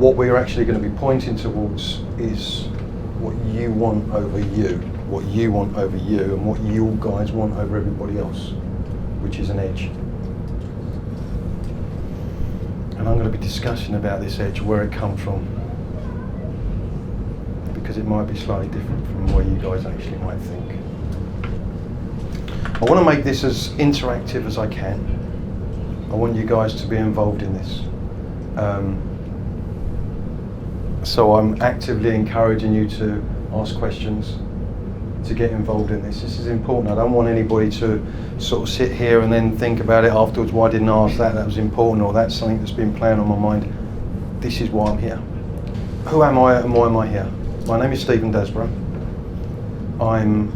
what we're actually going to be pointing towards is what you want over you, what you want over you, and what you guys want over everybody else, which is an edge. And I'm going to be discussing about this edge, where it comes from, because it might be slightly different from where you guys actually might think. I want to make this as interactive as I can. I want you guys to be involved in this. So I'm actively encouraging you to ask questions, to get involved in this. This is important. I don't want anybody to sort of sit here and then think about it afterwards. Why didn't I ask that? That was important, or that's something that's been playing on my mind. This is why I'm here. Who am I and why am I here? My name is Stephen Desborough. I'm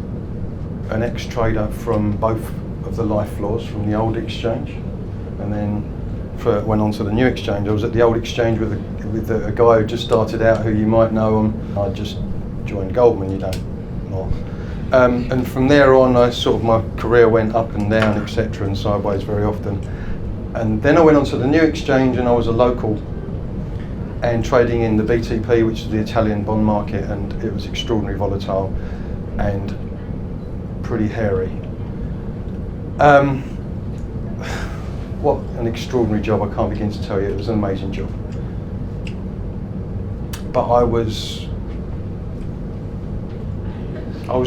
an ex-trader from both of the life floors, from the old exchange, and then went on to the new exchange. I was at the old exchange with a guy who just started out, who you might know him. I just joined Goldman, you don't know. And from there on, my career went up and down, etc., and sideways very often. And then I went on to the new exchange, and I was a local and trading in the BTP, which is the Italian bond market, and it was extraordinarily volatile and pretty hairy. What an extraordinary job. I can't begin to tell you. It was an amazing job. But I was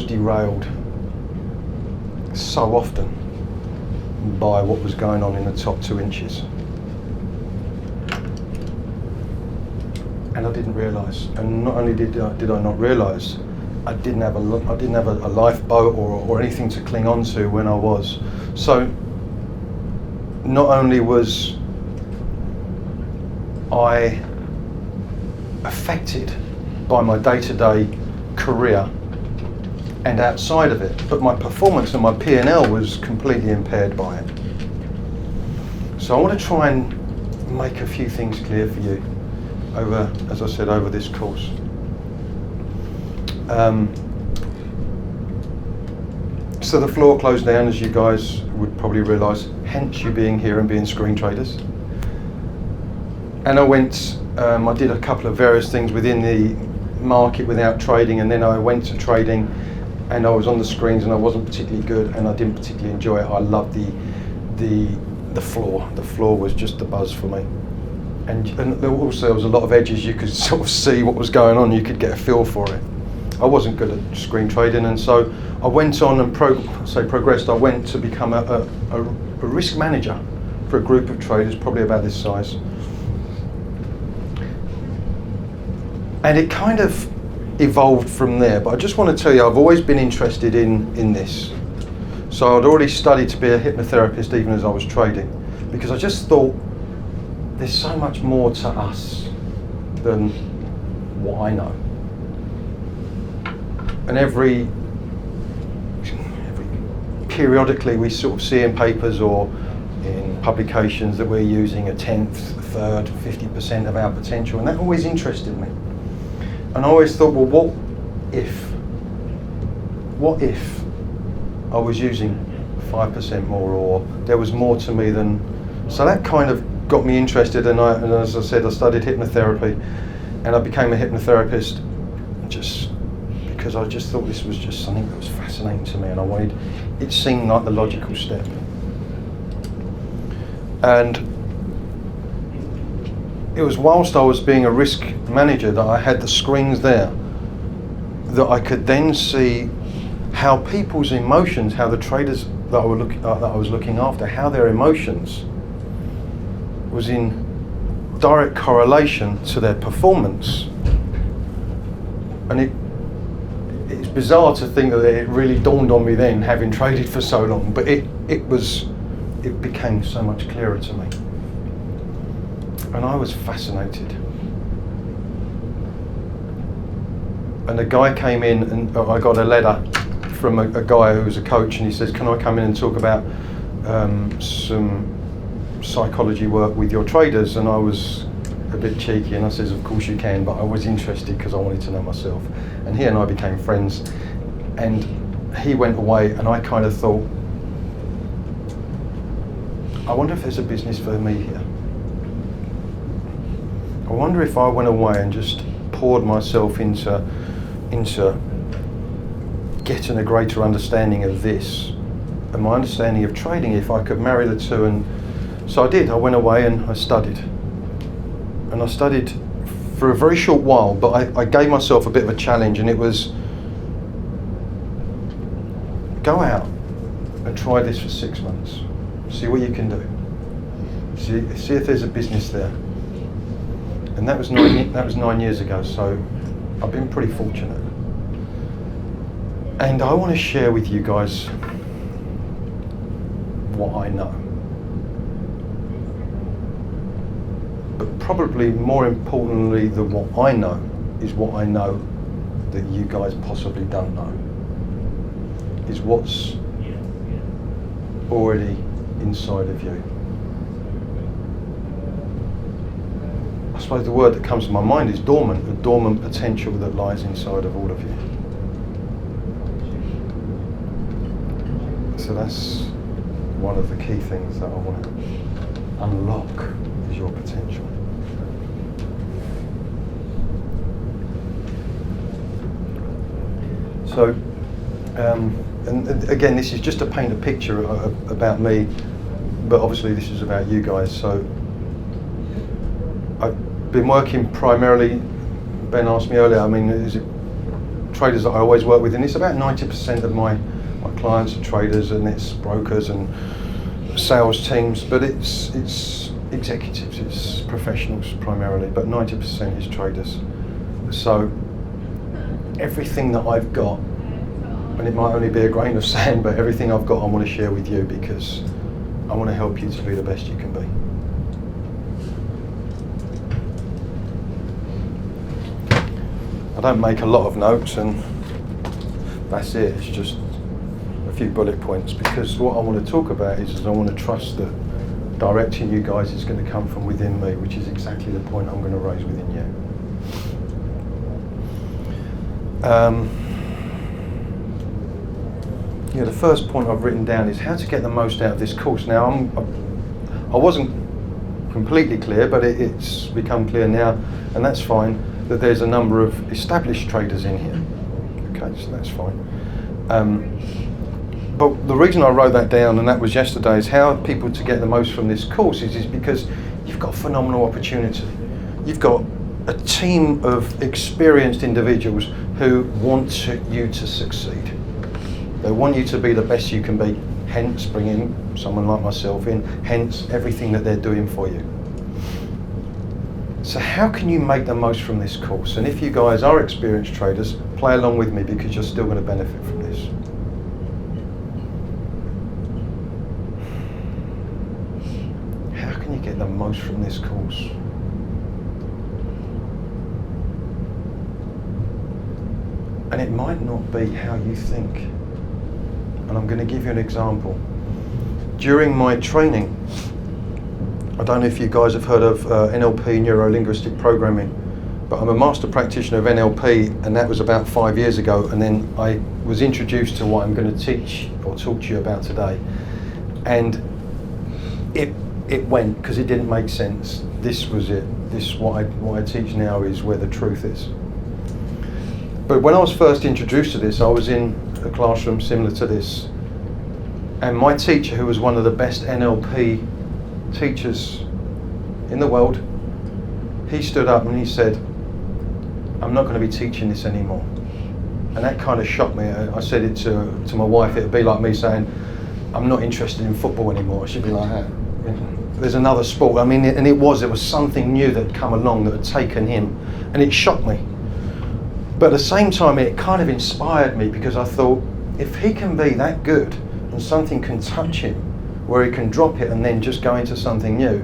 derailed so often by what was going on in the top 2 inches. And I didn't realise. And not only did I not realise, I didn't have a lifeboat or anything to cling on to when I was. So not only was I affected by my day-to-day career and outside of it, but my performance and my P&L was completely impaired by it. So I want to try and make a few things clear for you over, as I said, over this course. So the floor closed down, as you guys would probably realise, hence you being here and being screen traders. And I went, I did a couple of various things within the market without trading, and then I went to trading, and I was on the screens and I wasn't particularly good, and I didn't particularly enjoy it. I loved the floor. The floor was just the buzz for me. And also there was a lot of edges. You could sort of see what was going on. You could get a feel for it. I wasn't good at screen trading, and so I went on and progressed. I went to become a risk manager for a group of traders, probably about this size. And it kind of evolved from there. But I just want to tell you, I've always been interested in this. So I'd already studied to be a hypnotherapist even as I was trading, because I just thought there's so much more to us than what I know. And every periodically we sort of see in papers or in publications that we're using 1/10, 1/3, 50% of our potential, and that always interested me. And I always thought, well, what if I was using 5% more, or there was more to me than, so that kind of got me interested, and as I said, I studied hypnotherapy, and I became a hypnotherapist just because I just thought this was just something that was fascinating to me, and it seemed like the logical step. And it was whilst I was being a risk manager that I had the screens there, that I could then see how people's emotions, how the traders that I was looking after, how their emotions was in direct correlation to their performance. And it's bizarre to think that it really dawned on me then, having traded for so long, but it became so much clearer to me. And I was fascinated. And a guy came in, and I got a letter from a guy who was a coach, and he says, can I come in and talk about some psychology work with your traders? And I was a bit cheeky, and I says, of course you can, but I was interested because I wanted to know myself. And he and I became friends, and he went away, and I kind of thought, I wonder if there's a business for me here. I wonder if I went away and just poured myself into getting a greater understanding of this and my understanding of trading, if I could marry the two. And so I did. I went away and I studied. And I studied for a very short while, but I gave myself a bit of a challenge, and it was go out and try this for 6 months. See what you can do. See if there's a business there. And that was 9 years ago, so I've been pretty fortunate. And I want to share with you guys what I know. But probably more importantly than what I know is what I know that you guys possibly don't know. Is what's already inside of you. I suppose the word that comes to my mind is dormant, the dormant potential that lies inside of all of you. So that's one of the key things that I want to unlock, is your potential. So, and again, this is just to paint a picture about me, but obviously this is about you guys. So I've been working primarily, Ben asked me earlier, I mean, is it traders that I always work with, and it's about 90% of my clients are traders, and it's brokers and sales teams, but it's executives, it's professionals primarily, but 90% is traders. So everything that I've got, and it might only be a grain of sand, but everything I've got I want to share with you, because I want to help you to be the best you can be. I don't make a lot of notes, and that's it. It's just a few bullet points, because what I want to talk about is I want to trust that directing you guys is going to come from within me, which is exactly the point I'm going to raise within you. Yeah, the first point I've written down is how to get the most out of this course. Now, I wasn't completely clear, but it's become clear now, and that's fine, that there's a number of established traders in here. Okay, so that's fine. But the reason I wrote that down, and that was yesterday, is how people to get the most from this course is because you've got phenomenal opportunity. You've got a team of experienced individuals who want you to succeed. They want you to be the best you can be, hence bringing someone like myself in, hence everything that they're doing for you. So how can you make the most from this course? And if you guys are experienced traders, play along with me, because you're still going to benefit from this. How can you get the most from this course? And it might not be how you think. And I'm going to give you an example. During my training, I don't know if you guys have heard of NLP, Neuro-Linguistic Programming, but I'm a master practitioner of NLP, and that was about 5 years ago, and then I was introduced to what I'm going to teach or talk to you about today. And it went, because it didn't make sense. This was it. What I teach now is where the truth is. But when I was first introduced to this, I was in a classroom similar to this, and my teacher, who was one of the best NLP teachers in the world, he stood up and he said, "I'm not going to be teaching this anymore." And that kind of shocked me. I said it to my wife. It would be like me saying, "I'm not interested in football anymore." It should be like that. There's another sport. I mean, and it was something new that had come along that had taken him, and it shocked me. But at the same time, it kind of inspired me, because I thought, if he can be that good and something can touch him where he can drop it and then just go into something new,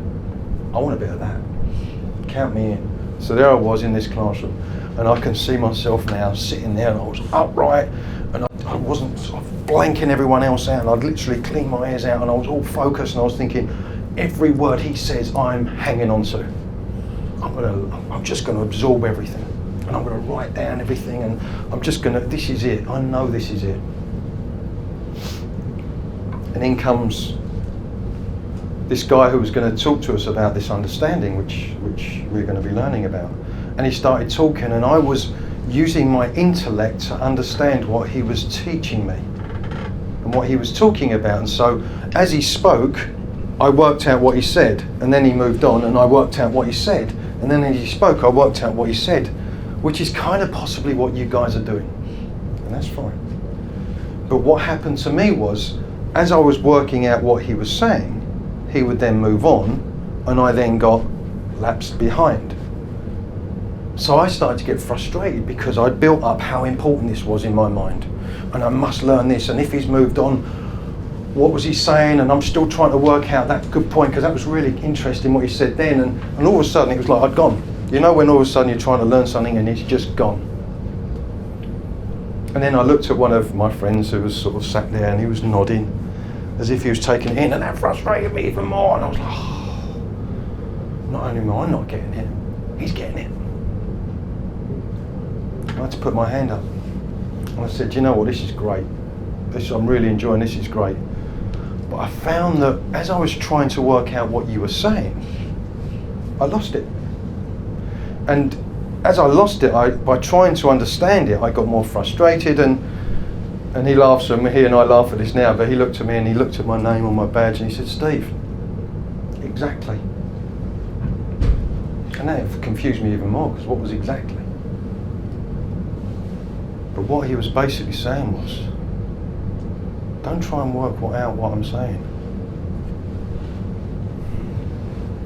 I want a bit of that. Count me in. So there I was in this classroom, and I can see myself now sitting there, and I was upright, and I wasn't sort of blanking everyone else out, and I'd literally clean my ears out, and I was all focused, and I was thinking, every word he says, I'm hanging on to. I'm just going to absorb everything. And I'm going to write down everything, and I'm just going to, this is it. I know this is it. And in comes this guy who was going to talk to us about this understanding, which we're going to be learning about. And he started talking, and I was using my intellect to understand what he was teaching me and what he was talking about. And so as he spoke, I worked out what he said, and then he moved on, and I worked out what he said, and then as he spoke, I worked out what he said, which is kind of possibly what you guys are doing, and that's fine. But what happened to me was, as I was working out what he was saying, he would then move on, and I then got lapsed behind. So I started to get frustrated because I'd built up how important this was in my mind, and I must learn this, and if he's moved on, what was he saying? And I'm still trying to work out that good point, because that was really interesting what he said then, and all of a sudden it was like I'd gone. You know when all of a sudden you're trying to learn something and it's just gone. And then I looked at one of my friends who was sort of sat there, and he was nodding as if he was taking it in, and that frustrated me even more, and I was like, oh, not only am I not getting it, he's getting it. I had to put my hand up, and I said, you know what, this is great. I'm really enjoying this, is great. But I found that as I was trying to work out what you were saying, I lost it. And as I lost it, by trying to understand it, I got more frustrated, and he laughs at me, and I laugh at this now, but he looked at me and he looked at my name on my badge and he said, Steve, exactly. And that confused me even more, because what was exactly? But what he was basically saying was, don't try and work out what I'm saying.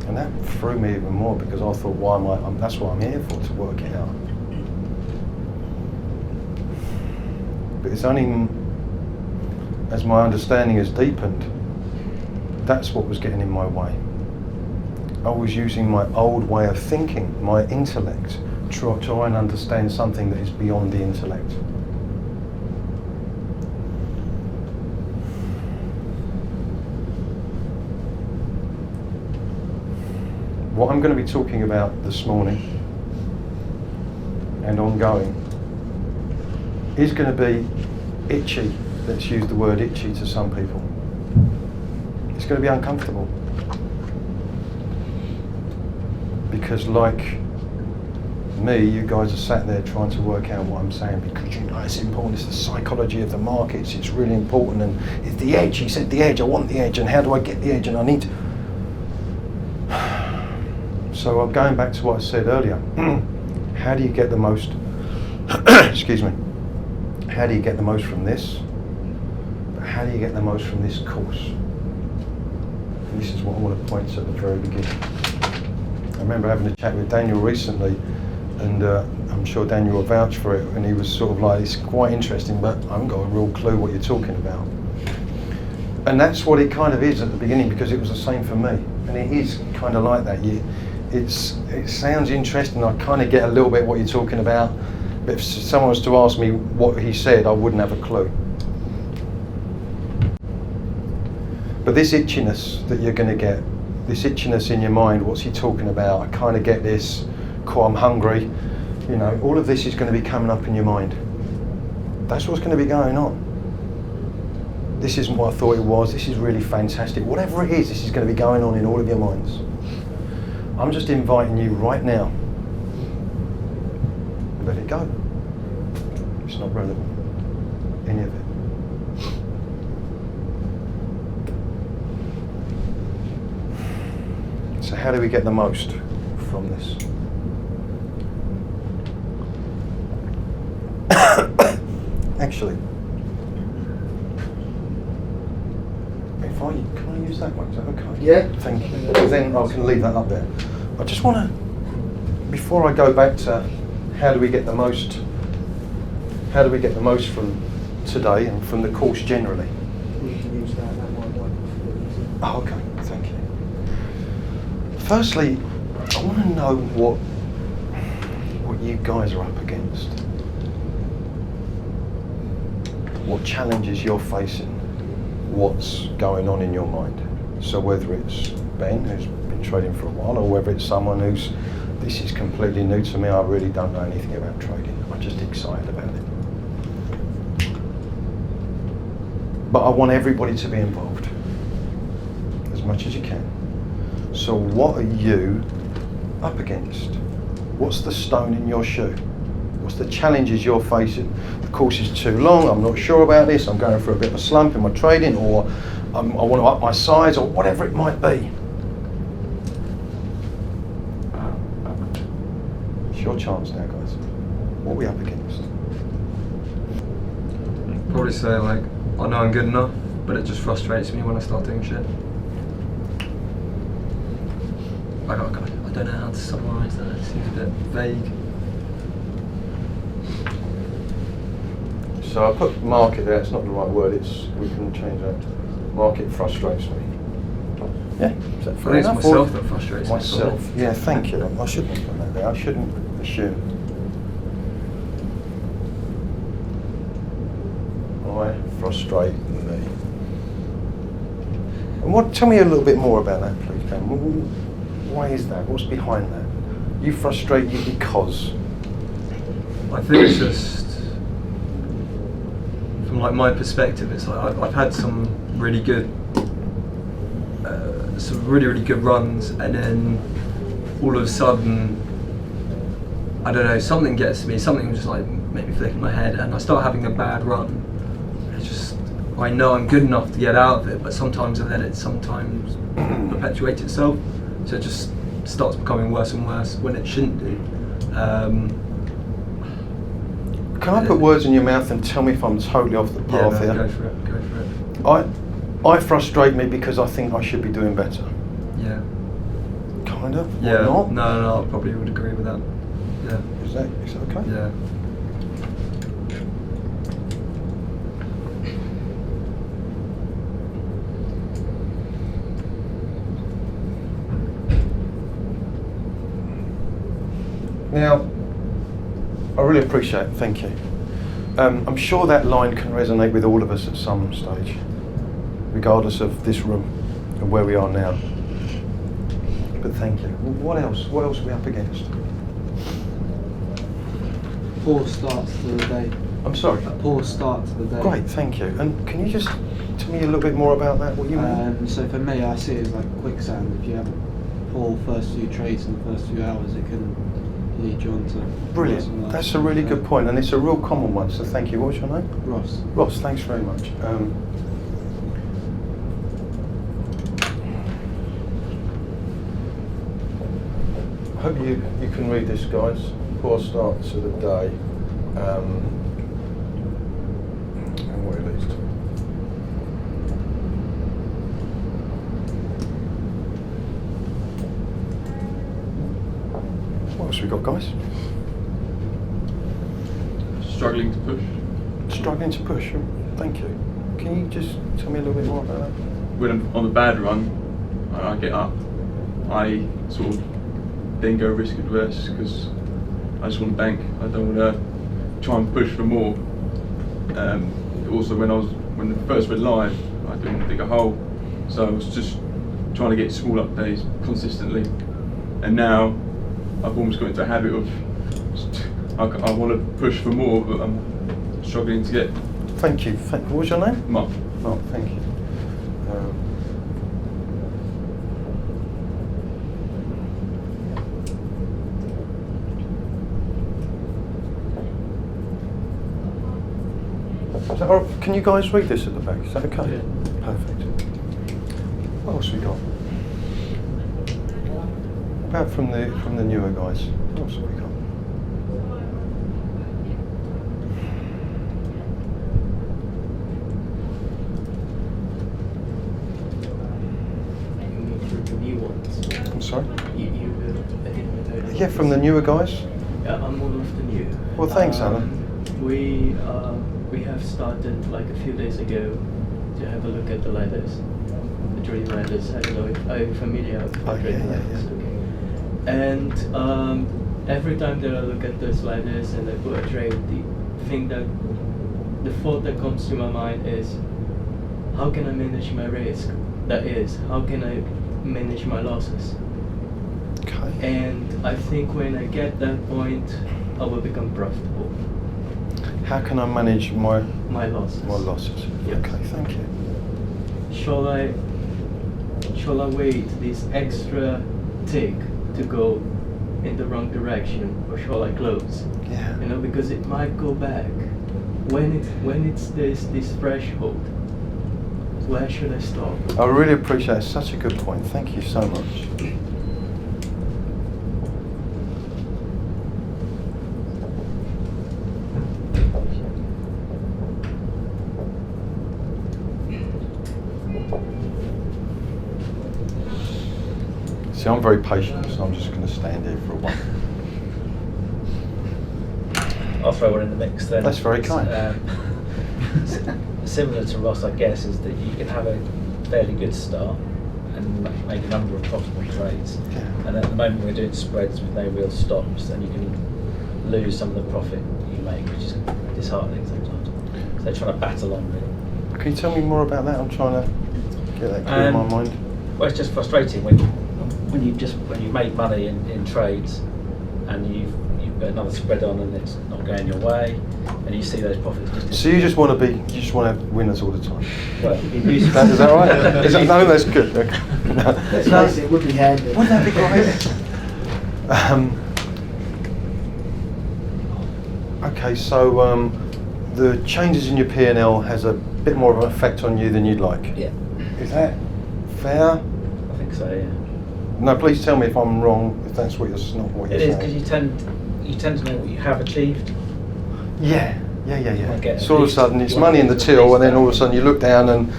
And that threw me even more, because I thought, that's what I'm here for, to work it out. But it's only as my understanding has deepened, that's what was getting in my way. I was using my old way of thinking, my intellect, to try and understand something that is beyond the intellect. What I'm going to be talking about this morning and ongoing is going to be itchy. Let's use the word itchy to some people. It's going to be uncomfortable. Because like me, you guys are sat there trying to work out what I'm saying, because you know it's important, it's the psychology of the markets, it's really important, and it's the edge, he said the edge, I want the edge, and how do I get the edge, and I need to... So I'm going back to what I said earlier. How do you get the most, excuse me, how do you get the most from this? But how do you get the most from this course? And this is what I want to point to at the very beginning. I remember having a chat with Daniel recently, and I'm sure Daniel will vouch for it, and he was sort of like, it's quite interesting, but I haven't got a real clue what you're talking about. And that's what it kind of is at the beginning, because it was the same for me. And it is kind of like that. It sounds interesting, I kind of get a little bit what you're talking about, but if someone was to ask me what he said, I wouldn't have a clue. But this itchiness that you're going to get, this itchiness in your mind, what's he talking about? I kind of get this, cool, I'm hungry, you know, all of this is going to be coming up in your mind. That's what's going to be going on. This isn't what I thought it was, this is really fantastic. Whatever it is, this is going to be going on in all of your minds. I'm just inviting you right now, let it go. It's not relevant, any of it. So how do we get the most from this? Actually, can I use that one? Is that okay? Yeah. Thank you. Then I can leave that up there. I just want to, before I go back to how do we get the most from today and from the course generally. We can use that might work. Oh, okay, thank you. Firstly, I want to know what you guys are up against. What challenges you're facing. What's going on in your mind. So whether it's Ben, who's been trading for a while, or whether it's someone who's, this is completely new to me, I really don't know anything about trading. I'm just excited about it. But I want everybody to be involved. As much as you can. So what are you up against? What's the stone in your shoe? What's the challenges you're facing? The course is too long, I'm not sure about this, I'm going through a bit of a slump in my trading, or I want to up my size, or whatever it might be. It's your chance now, guys. What are we up against? Probably say like, I know I'm good enough, but it just frustrates me when I start doing shit. I don't know how to summarise that, it seems a bit vague. So I put market there, it's not the right word, we can change that. Market frustrates me. Yeah, is that fair I think enough? it's myself that frustrates Myself, me. yeah, thank you. I shouldn't have done that there, I shouldn't assume. I frustrate me. And tell me a little bit more about that, please, Ben. Why is that? What's behind that? You frustrate you because? I think it's just, from like my perspective, it's like I've had some really good runs, and then all of a sudden, I don't know, something gets to me, something just like make me flick in my head, and I start having a bad run. I know I'm good enough to get out of it, but sometimes I let it perpetuate itself, so it just starts becoming worse and worse when it shouldn't do. Can I put words in your mouth and tell me if I'm totally off the path here? Go for it. I frustrate me because I think I should be doing better. Yeah. Kind of? Yeah. Or not? No, I probably would agree with that. Yeah. Is that okay? Yeah. Now, I really appreciate it, thank you. I'm sure that line can resonate with all of us at some stage, regardless of this room and where we are now. But thank you. What else? What else are we up against? Poor start to the day. I'm sorry? A poor start to the day. Great, thank you. And can you just tell me a little bit more about that, what you mean? So for me, I see it as like quicksand. If you have a poor first few trades in the first few hours, it can lead you on to... Brilliant. That's a really good point, and it's a real common one, so thank you. What's your name? Ross. Ross, thanks very much. I hope you can read this, guys. Poor start to the day. And what it leads to. What else we got, guys? Struggling to push. Struggling to push. Thank you. Can you just tell me a little bit more about that? When I'm on the bad run, I get up. I sort of then go risk adverse because I just want to bank. I don't want to try and push for more. Also, when I first went live, I didn't dig a hole, so I was just trying to get small up days consistently. And now I've almost got into a habit of I want to push for more, but I'm struggling to get. Thank you. What was your name? Mark. Mark, thank you. Can you guys read this at the back? Is that okay? Yeah. Perfect. What else we got? About from the newer guys. What else have we got? The new ones. I'm sorry? You Yeah, from the newer guys. Yeah, I'm one of the new. Well, thanks, Alan. We have started like a few days ago to have a look at the ladders, the trading ladders. I don't know if I'm familiar with the trading ladders. Okay. And every time that I look at those ladders and I put a trade, the thought that comes to my mind is, how can I manage my risk? That is, how can I manage my losses? Okay. And I think when I get that point, I will become profitable. How can I manage my losses? My losses. Yes. Okay, thank you. Shall I shall I wait this extra tick to go in the wrong direction, or shall I close? Yeah. You know, because it might go back. When it's this threshold, where should I stop? I really appreciate it. It's such a good point. Thank you so much. See, I'm very patient, so I'm just going to stand here for a while. I'll throw one in the mix then. That's very kind. Similar to Ross, I guess, is that you can have a fairly good start and make a number of profitable trades. Yeah. And at the moment we're doing spreads with no real stops, and you can lose some of the profit you make, which is disheartening sometimes. So they're trying to battle on really. Can you tell me more about that? I'm trying to get that clear in my mind. Well, it's just frustrating when you've made money in trades and you've got another spread on and it's not going your way, and you see those profits just. So you just want to have winners all the time. Well, Is that right? Is that, no, that's good. Okay. Let's face it, it would be handy. Wouldn't that be great? Okay, so the changes in your P&L has a bit more of an effect on you than you'd like. Yeah. Is that fair? I think so, yeah. No, please tell me if I'm wrong, if that's what you're not what you're It is, saying. because you tend to know what you have achieved. Yeah. Okay, So all of a sudden it's money in the till, and then all of a sudden you look down and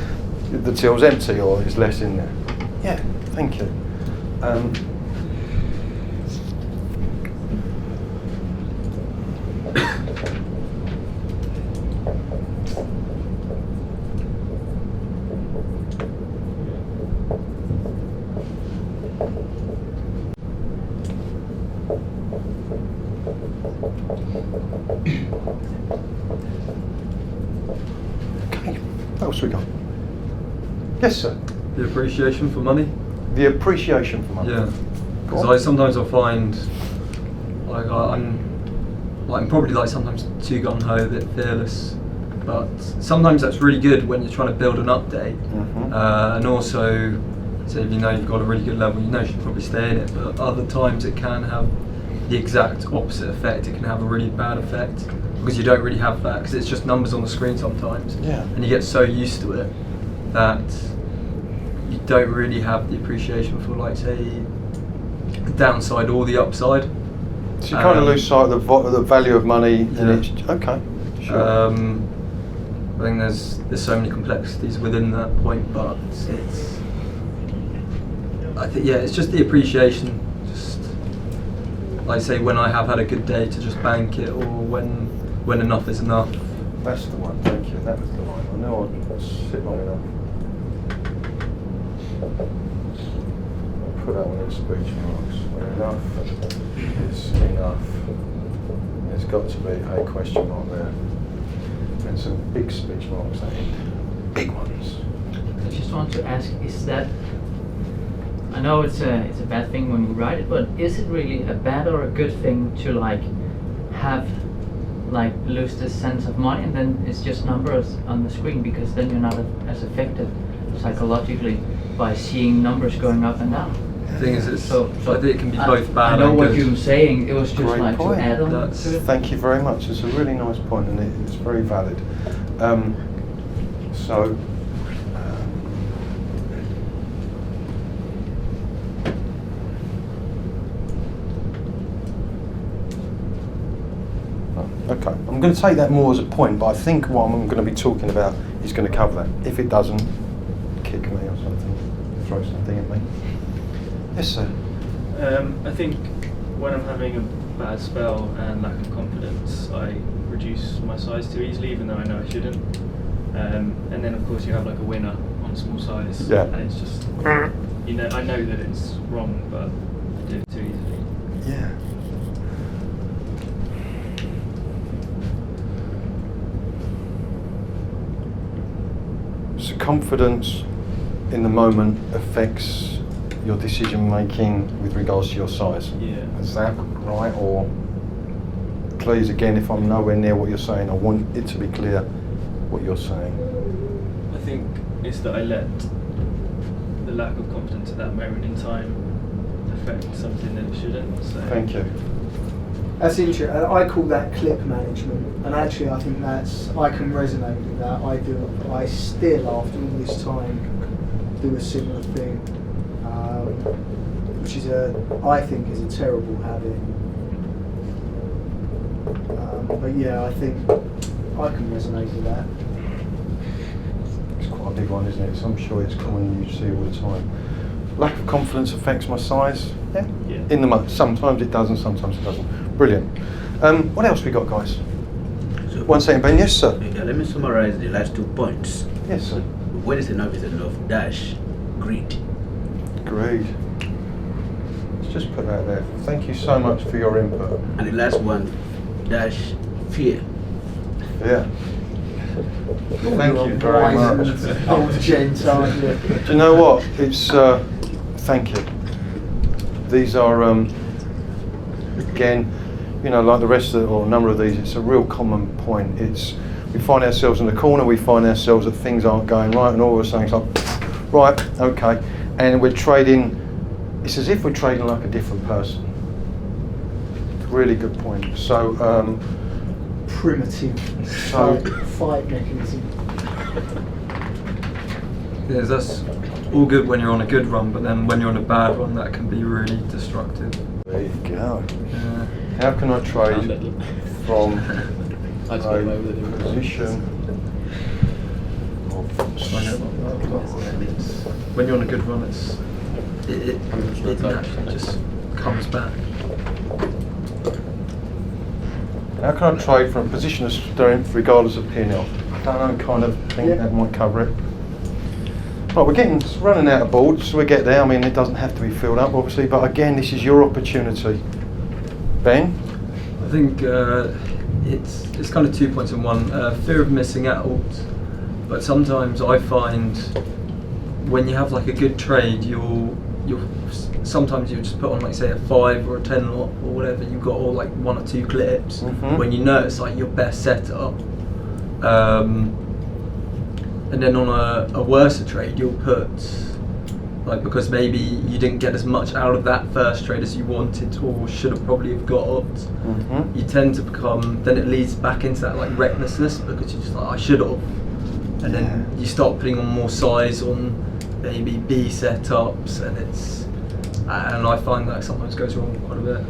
the till's empty or there's less in there. Yeah, thank you. Okay, what else we got? Yes, sir. The appreciation for money. The appreciation for money. Yeah, Go because on. sometimes I find I'm probably like sometimes too gung ho, a bit fearless, but sometimes that's really good when you're trying to build an update, and also, so if you know you've got a really good level, you know you should probably stay in it. But other times it can have the exact opposite effect. It can have a really bad effect because you don't really have that, because it's just numbers on the screen sometimes, Yeah. and you get so used to it that you don't really have the appreciation for, like, say, the downside or the upside. So you kind of lose sight of the value of money, and Yeah. it's okay. Sure. I think there's so many complexities within that point, but it's just the appreciation. Just like I say, when I have had a good day, to just bank it, or when enough is enough. That's the one. Thank you. That was the one. I know I'll sit long enough. I'll put that one in speech marks. When enough is enough. There's got to be a question mark there. And some big speech marks at the end. Big ones. I just want to ask, is that, I know it's a bad thing when you write it, but is it really a bad or a good thing to lose this sense of money, and then it's just numbers on the screen, because then you're not as affected psychologically by seeing numbers going up and down? The thing is, So I think it can be both bad I know and what good. you were saying, it was just Great like point. to add on That's- to it. Thank you very much. It's a really nice point, and it's very valid. Okay, I'm going to take that more as a point, but I think what I'm going to be talking about is going to cover that. If it doesn't, kick me or something, throw something at me. Yes, sir. I think when I'm having a bad spell and lack of confidence, I reduce my size too easily, even though I know I shouldn't. And then of course you have like a winner on small size, Yeah. and it's just, you know, I know that it's wrong, but I do it too easily. Yeah. So confidence in the moment affects your decision making with regards to your size. Yeah. Is that right? Or please, again, if I'm nowhere near what you're saying, I want it to be clear what you're saying. I think it's that I let the lack of confidence at that moment in time affect something that it shouldn't. So. Thank you. That's interesting. I call that clip management, and actually I think I can resonate with that. I still, after all this time, do a similar thing, which is I think is a terrible habit. But yeah, I think I can resonate with that. It's quite a big one, isn't it? So I'm sure it's common, you see all the time. Lack of confidence affects my size. Yeah. In the month, sometimes it does and sometimes it doesn't. Brilliant. What else we got, guys? So 1 second, Ben. Yes, sir. yeah, let me summarize the last 2 points. Yes, sir. When is enough is enough. Dash, greed. Agreed. Let's just put that there. Thank you so much for your input. And the last one, dash, fear. Yeah. Thank you very much. Old gent, aren't you? Do you know what? It's thank you. These are again, you know, like the rest of or a number of these. It's a real common point. It's we find ourselves in the corner. We find ourselves that things aren't going right, and all of a sudden it's like, right, okay, and we're trading. It's as if we're trading like a different person. Really good point. So. Primitive fight mechanism. Yeah, that's all good when you're on a good run, but then when you're on a bad one, that can be really destructive. There you go. Yeah. How can I trade from I just a go over the position of When you're on a good run, it naturally just comes back. how can I trade from a position of strength regardless of P&L? I don't know, kind of think that might cover it. Right, it's running out of boards, so we get there. I mean, it doesn't have to be filled up, obviously, but again, this is your opportunity. Ben? I think it's kind of 2 points in one. Fear of missing out, but sometimes I find when you have like a good trade, sometimes you just put on like say a 5 or a 10 lot or whatever. You've got all like 1 or 2 clips when you know it's like your best setup. And then on a worse trade, you'll put like because maybe you didn't get as much out of that first trade as you wanted or should have probably have got. You tend to become, then it leads back into that like recklessness because you're just like I should have, and then you start putting on more size on maybe B setups, and I find that sometimes goes wrong quite a bit.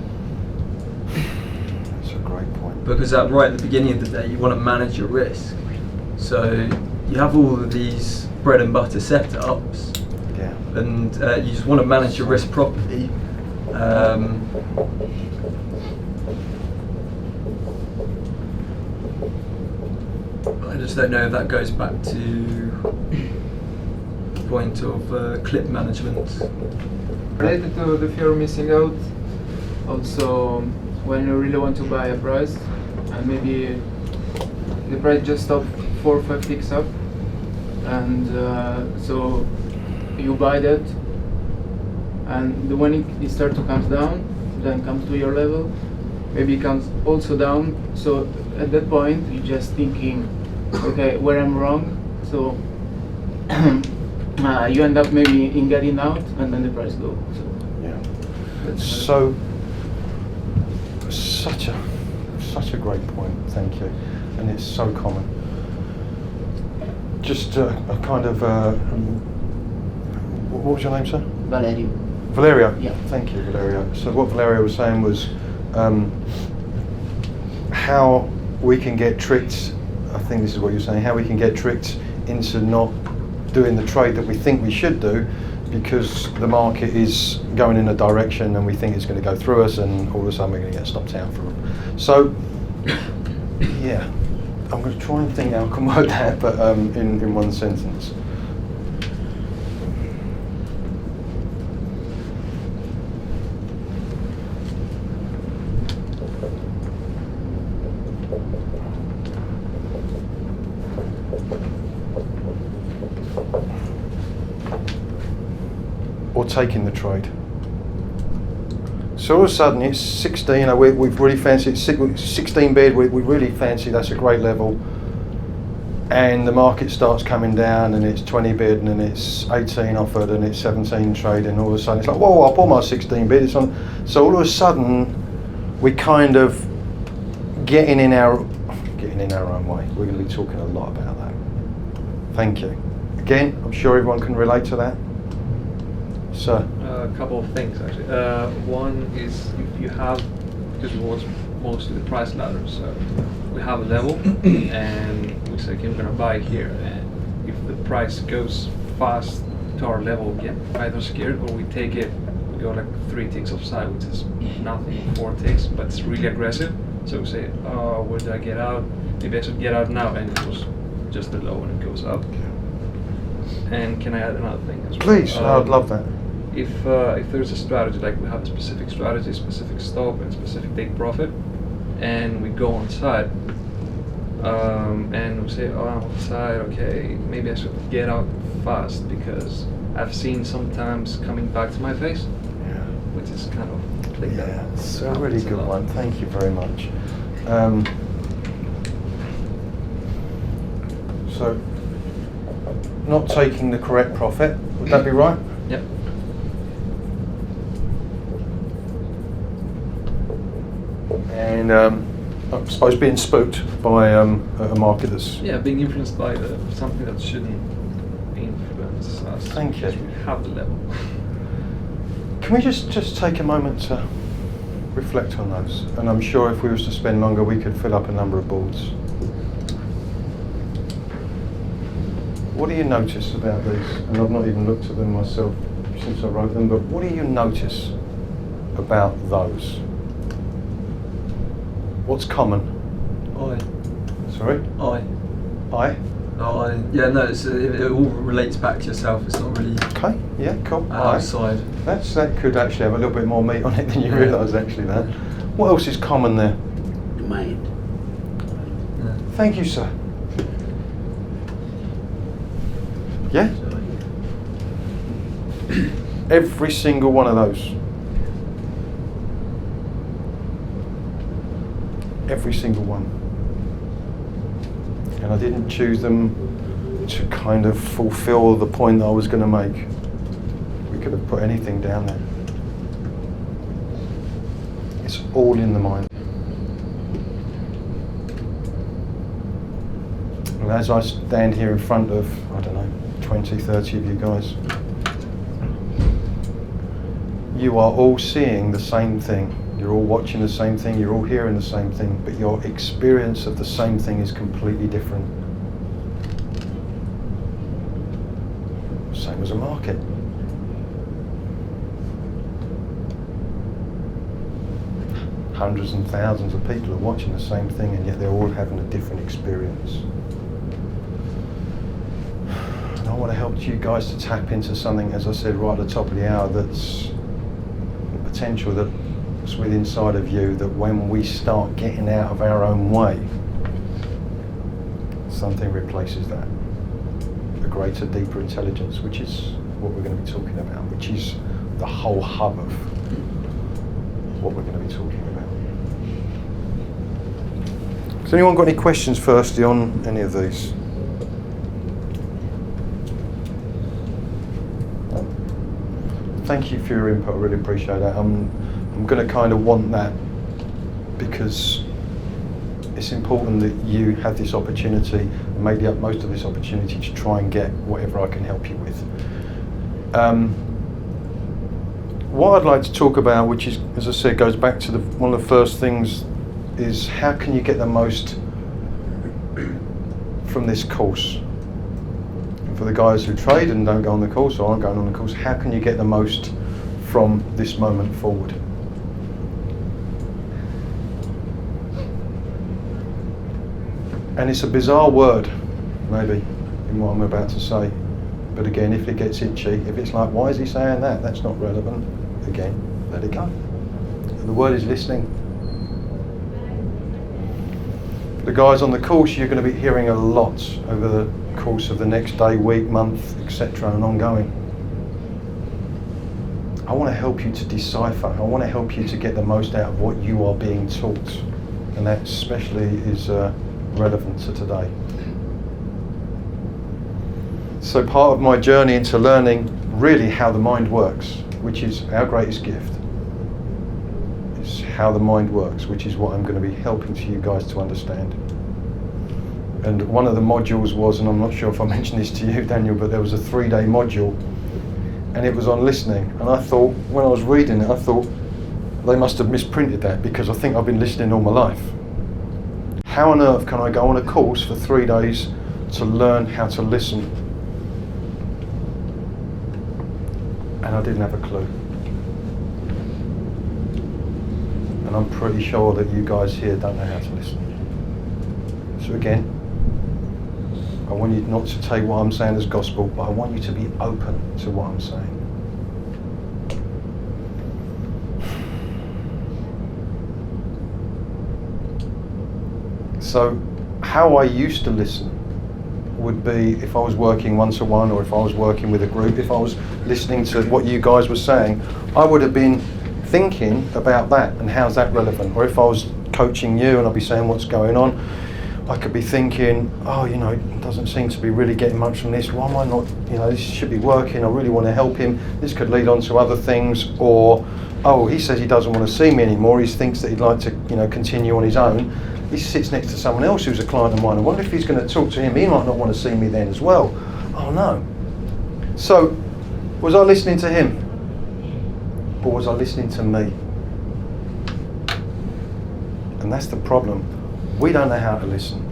That's a great point. Because right at the beginning of the day, you want to manage your risk. So you have all of these bread and butter setups, and you just want to manage your risk properly. I just don't know if that goes back to the point of clip management. Related to the fear of missing out, also when you really want to buy a price and maybe the price just stopped 4 or 5 ticks up, and so you buy that, and when it starts to come down, then comes to your level, maybe it comes also down, so at that point you're just thinking, okay, where I'm wrong, so you end up maybe in getting out and then the price goes. So such a great point, thank you, and it's so common. Just a kind of what was your name, sir? Valerio. Valerio. Yeah. Thank you, Valerio. So what Valerio was saying was how we can get tricked. I think this is what you're saying. How we can get tricked into not doing the trade that we think we should do, because the market is going in a direction and we think it's going to go through us, and all of a sudden we're going to get stopped out from it. So, yeah, I'm going to try and think how I can word that, but in one sentence. Or taking the trade. So all of a sudden it's 16, you know, we've really fancied 16 bid, we really fancy, that's a great level. and the market starts coming down and it's 20 bid and then it's 18 offered and it's 17 trading, all of a sudden it's like, whoa, I bought my 16 bid, it's on. So all of a sudden we kind of getting in our own way. We're going to be talking a lot about that. Thank you. Again, I'm sure everyone can relate to that. So A couple of things actually. One is if you have, because it was mostly the price ladder, so we have a level and we say, okay, I'm gonna buy here, and if the price goes fast to our level, we get either scared or we take it, we go like 3 ticks offside, which is nothing, 4 ticks, but it's really aggressive. So we say, oh, where did I get out? Maybe I should get out now, and it was just the low and it goes up. And can I add another thing as well? please, I'd love that. If there's a strategy, like we have a specific strategy, specific stop, and specific take profit, and we go on side, and we say, oh, I'm on side, okay, maybe I should get out fast because I've seen sometimes coming back to my face, which is kind of like that. Yeah, it's a really good one. Thank you very much. So, not taking the correct profit, would that be right? Yep. And I suppose being spooked by a market that's... Yeah, being influenced by something that shouldn't influence us. Thank you. because we have the level. Can we just take a moment to reflect on those? And I'm sure if we was to spend longer, we could fill up a number of boards. What do you notice about these? And I've not even looked at them myself since I wrote them, but what do you notice about those? What's common? Sorry? Yeah, no, it all relates back to yourself. It's not really Okay, yeah, cool. outside. That could actually have a little bit more meat on it than you realise, actually, that. What else is common there? The mind. Yeah. Thank you, sir. Yeah? Every single one of those. Every single one. And I didn't choose them to kind of fulfill the point that I was going to make. We could have put anything down there. It's all in the mind. And as I stand here in front of, I don't know, 20, 30 of you guys, you are all seeing the same thing. You're all watching the same thing, you're all hearing the same thing, but your experience of the same thing is completely different. Same as a market. Hundreds and thousands of people are watching the same thing, and yet they're all having a different experience. And I want to help you guys to tap into something, as I said right at the top of the hour, that's the potential that with inside of you, that when we start getting out of our own way, something replaces that. A greater, deeper intelligence, which is what we're going to be talking about, which is the whole hub of what we're going to be talking about. Has anyone got any questions firstly on any of these? Thank you for your input, I really appreciate that. I'm going to kind of want that because it's important that you have this opportunity and make the utmost of this opportunity to try and get whatever I can help you with. What I'd like to talk about, which is, as I said, goes back to one of the first things, is how can you get the most from this course? And for the guys who trade and don't go on the course or aren't going on the course, how can you get the most from this moment forward? And it's a bizarre word, maybe, in what I'm about to say. But again, if it gets itchy, if it's like, why is he saying that? That's not relevant. Again, let it go. The word is listening. The guys on the course, you're going to be hearing a lot over the course of the next day, week, month, etc., and ongoing. I want to help you to decipher. I want to help you to get the most out of what you are being taught. And that especially is relevant to today. So part of my journey into learning really how the mind works, which is our greatest gift, is how the mind works, which is what I'm going to be helping to you guys to understand. And one of the modules was, and I'm not sure if I mentioned this to you, Daniel, but there was a 3-day module, and it was on listening. And I thought, when I was reading it, I thought, they must have misprinted that, because I think I've been listening all my life. How on earth can I go on a course for 3 days to learn how to listen? And I didn't have a clue. And I'm pretty sure that you guys here don't know how to listen. So again, I want you not to take what I'm saying as gospel, but I want you to be open to what I'm saying. So how I used to listen would be if I was working one-to-one, or if I was working with a group, if I was listening to what you guys were saying, I would have been thinking about that and how's that relevant. Or if I was coaching you and I'd be saying what's going on, I could be thinking, oh, you know, it doesn't seem to be really getting much from this. Why am I not, you know, this should be working. I really want to help him. This could lead on to other things. Or, oh, he says he doesn't want to see me anymore. He thinks that he'd like to, you know, continue on his own. He sits next to someone else who's a client of mine. I wonder if he's going to talk to him. He might not want to see me then as well. Oh no. So, was I listening to him? Or was I listening to me? And that's the problem. We don't know how to listen.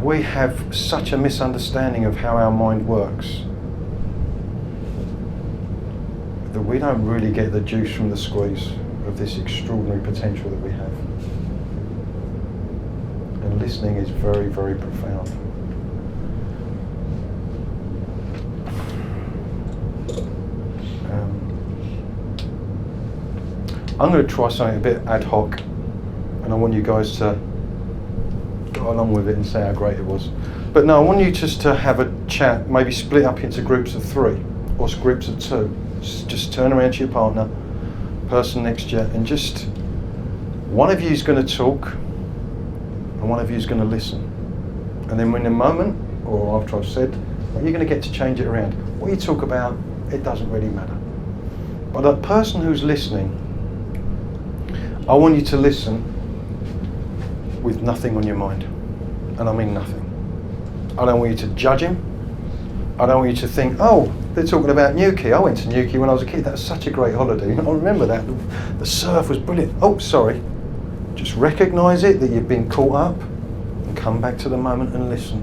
We have such a misunderstanding of how our mind works that we don't really get the juice from the squeeze of this extraordinary potential that we have. And listening is very, very profound. I'm going to try something a bit ad hoc, and I want you guys to go along with it and say how great it was. But no, I want you just to have a chat, maybe split up into groups of 3 or groups of 2. Just turn around to your partner, person next to you, and just one of you is going to talk and one of you is going to listen. And then when in a moment, or after I've said, you're going to get to change it around. What you talk about, it doesn't really matter. But that person who's listening, I want you to listen with nothing on your mind. And I mean nothing. I don't want you to judge him. I don't want you to think, oh, they're talking about Newquay. I went to Newquay when I was a kid. That was such a great holiday. I remember that. The surf was brilliant. Oh, sorry. Just recognise it, that you've been caught up, and come back to the moment and listen.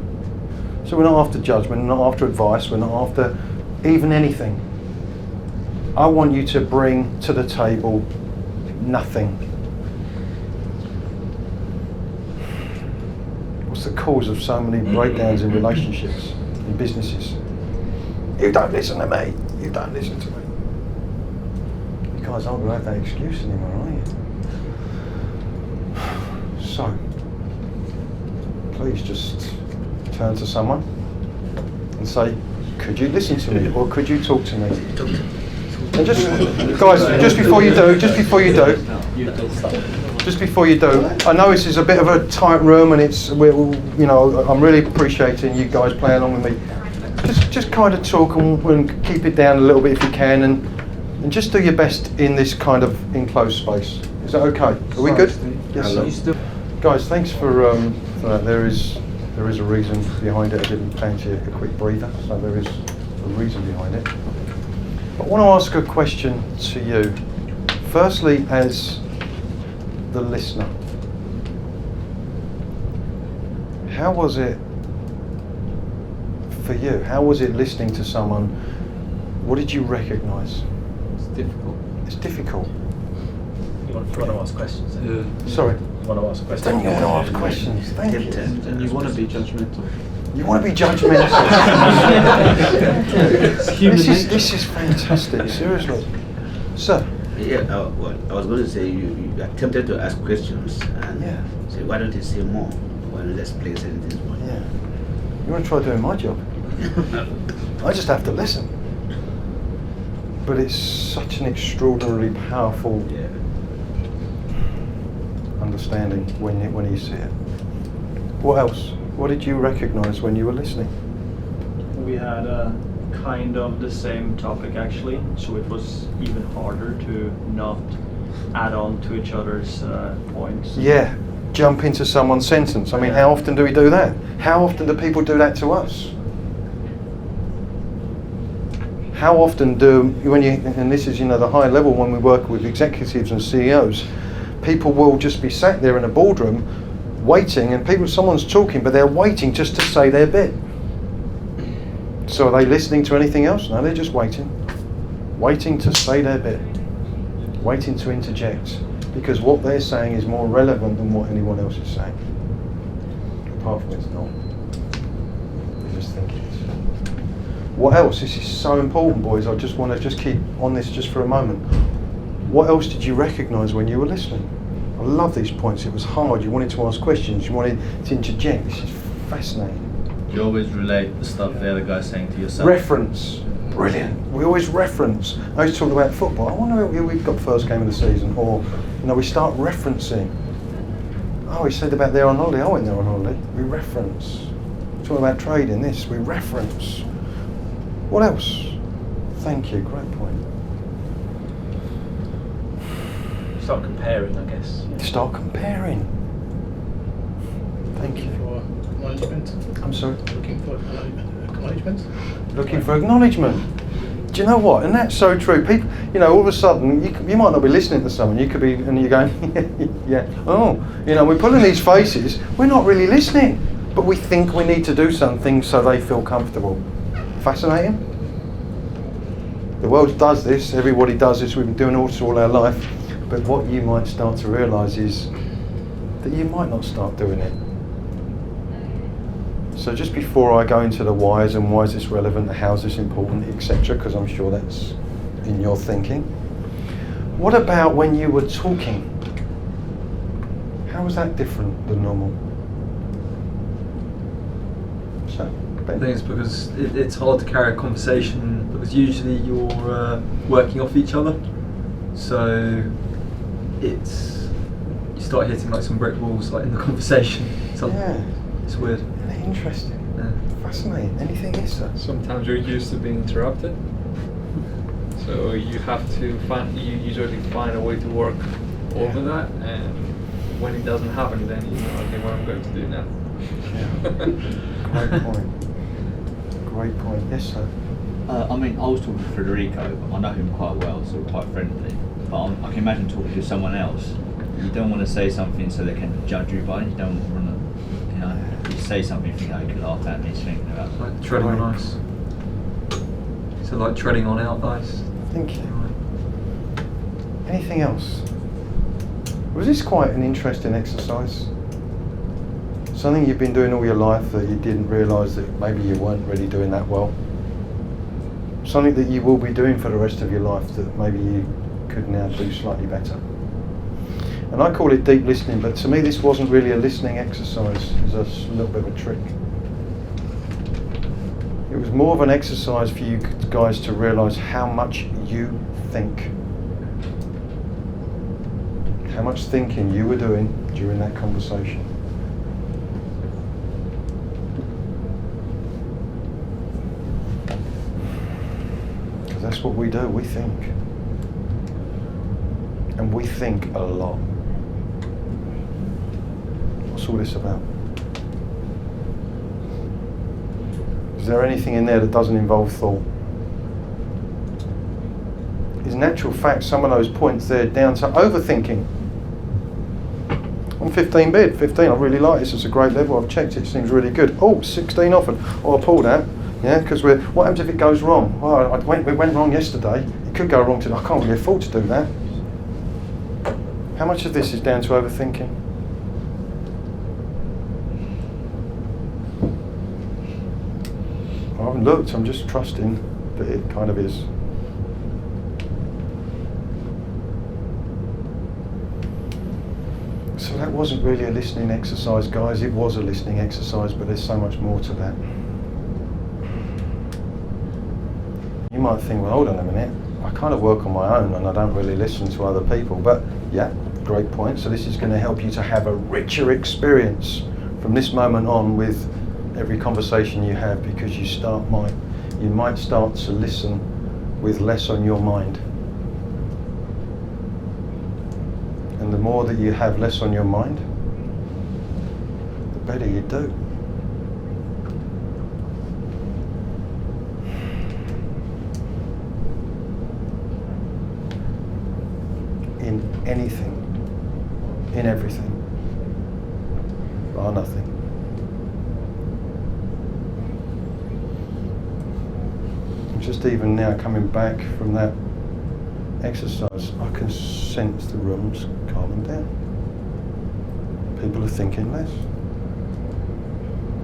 So we're not after judgment, we're not after advice, we're not after even anything. I want you to bring to the table nothing. What's the cause of so many breakdowns in relationships, in businesses? You don't listen to me. You don't listen to me. You guys aren't going to have that excuse anymore, are you? So, please just turn to someone and say, could you listen to me, or could you talk to me? And just, guys, just before you do, I know this is a bit of a tight room, and you know, I'm really appreciating you guys playing along with me. Just kind of talk and keep it down a little bit if you can, and just do your best in this kind of enclosed space. Is that okay? Are we good? Yes, sir. Guys, thanks for that. There is a reason behind it. I didn't plan to a quick breather, so there is a reason behind it. But I want to ask a question to you. Firstly, as the listener, how was it for you? How was it listening to someone? What did you recognise? It's difficult. It's difficult. You want to ask questions? Yeah. Sorry. You want to ask questions? Don't you want to ask questions? Thank you. And you want to be judgmental. You want to be judgmental. It's human nature. This is fantastic. Seriously, sir. Yeah, well, I was going to say you attempted to ask questions and say, why don't you say more? Why don't you explain things more? Yeah. You want to try doing my job? I just have to listen. But it's such an extraordinarily powerful understanding when you see it. What else? What did you recognise when you were listening? We had kind of the same topic actually, so it was even harder to not add on to each other's points. Yeah, jump into someone's sentence. I mean, how often do we do that? How often do people do that to us? How often and this is, the high level when we work with executives and CEOs, people will just be sat there in a boardroom waiting, and someone's talking, but they're waiting just to say their bit. So are they listening to anything else? No, they're just waiting to say their bit, waiting to interject, because what they're saying is more relevant than what anyone else is saying. Apart from it's not. They just think it is. What else? This is so important, boys. I just want to keep on this just for a moment. What else did you recognise when you were listening? I love these points. It was hard. You wanted to ask questions. You wanted to interject. This is fascinating. You always relate the stuff the other guy's saying to yourself. Reference. Brilliant. We always reference. I used to talk about football. I wonder who we've got first game of the season. Or, we start referencing. Oh, he said about there on holiday. I went there on holiday. We reference. Talking about trading, this. We reference. What else? Thank you. Great point. Start comparing, I guess. Start comparing. Thank you. For acknowledgement. I'm sorry? Looking for acknowledgement. Looking for acknowledgement. Do you know what? And that's so true. People, all of a sudden, you might not be listening to someone. You could be, and you're going, yeah. Oh, we're pulling these faces. We're not really listening, but we think we need to do something so they feel comfortable. Fascinating. The world does this. Everybody does this. We've been doing it all our life. But what you might start to realise is that you might not start doing it. So just before I go into the whys and why is this relevant, how is this important, etc., because I'm sure that's in your thinking. What about when you were talking? How was that different than normal? So, Ben? I think it's because it's hard to carry a conversation because usually you're working off each other. So you start hitting like some brick walls like in the conversation. It's weird. Interesting. Yeah. Fascinating. Anything is sir? Sometimes you're used to being interrupted, so you have to you usually find a way to work over that, and when it doesn't happen, then okay, what I'm going to do now. Yeah. Great point. Great point. Yes, sir. I was talking to Federico, but I know him quite well, so we're quite friendly. But I can imagine talking to someone else. You don't want to say something so they can judge you by it. You don't want to, you say something you think, you could laugh at me thinking about it. Like treading on ice. So like treading on out ice. Thank you. Anything else? Was this quite an interesting exercise? Something you've been doing all your life that you didn't realise that maybe you weren't really doing that well? Something that you will be doing for the rest of your life that maybe you could now do slightly better? And I call it deep listening, but to me this wasn't really a listening exercise. It was a little bit of a trick. It was more of an exercise for you guys to realise how much you think. How much thinking you were doing during that conversation. Because that's what we do, we think. And we think a lot. What's all this about? Is there anything in there that doesn't involve thought? In natural fact, some of those points there down to overthinking. I'm 15 bid, 15, I really like this, it's a great level, I've checked it seems really good. Oh, 16 offered, I'll pull that. Yeah, because what happens if it goes wrong? Well, it went wrong yesterday, it could go wrong today, I can't really afford to do that. How much of this is down to overthinking? I haven't looked, I'm just trusting that it kind of is. So that wasn't really a listening exercise, guys. It was a listening exercise, but there's so much more to that. You might think, well, hold on a minute. I kind of work on my own and I don't really listen to other people. But yeah, great point. So this is going to help you to have a richer experience from this moment on with every conversation you have, because you might start to listen with less on your mind. And the more that you have less on your mind, the better you do. In anything, in everything, bar nothing. Just even now coming back from that exercise, I can sense the room's calming down. People are thinking less.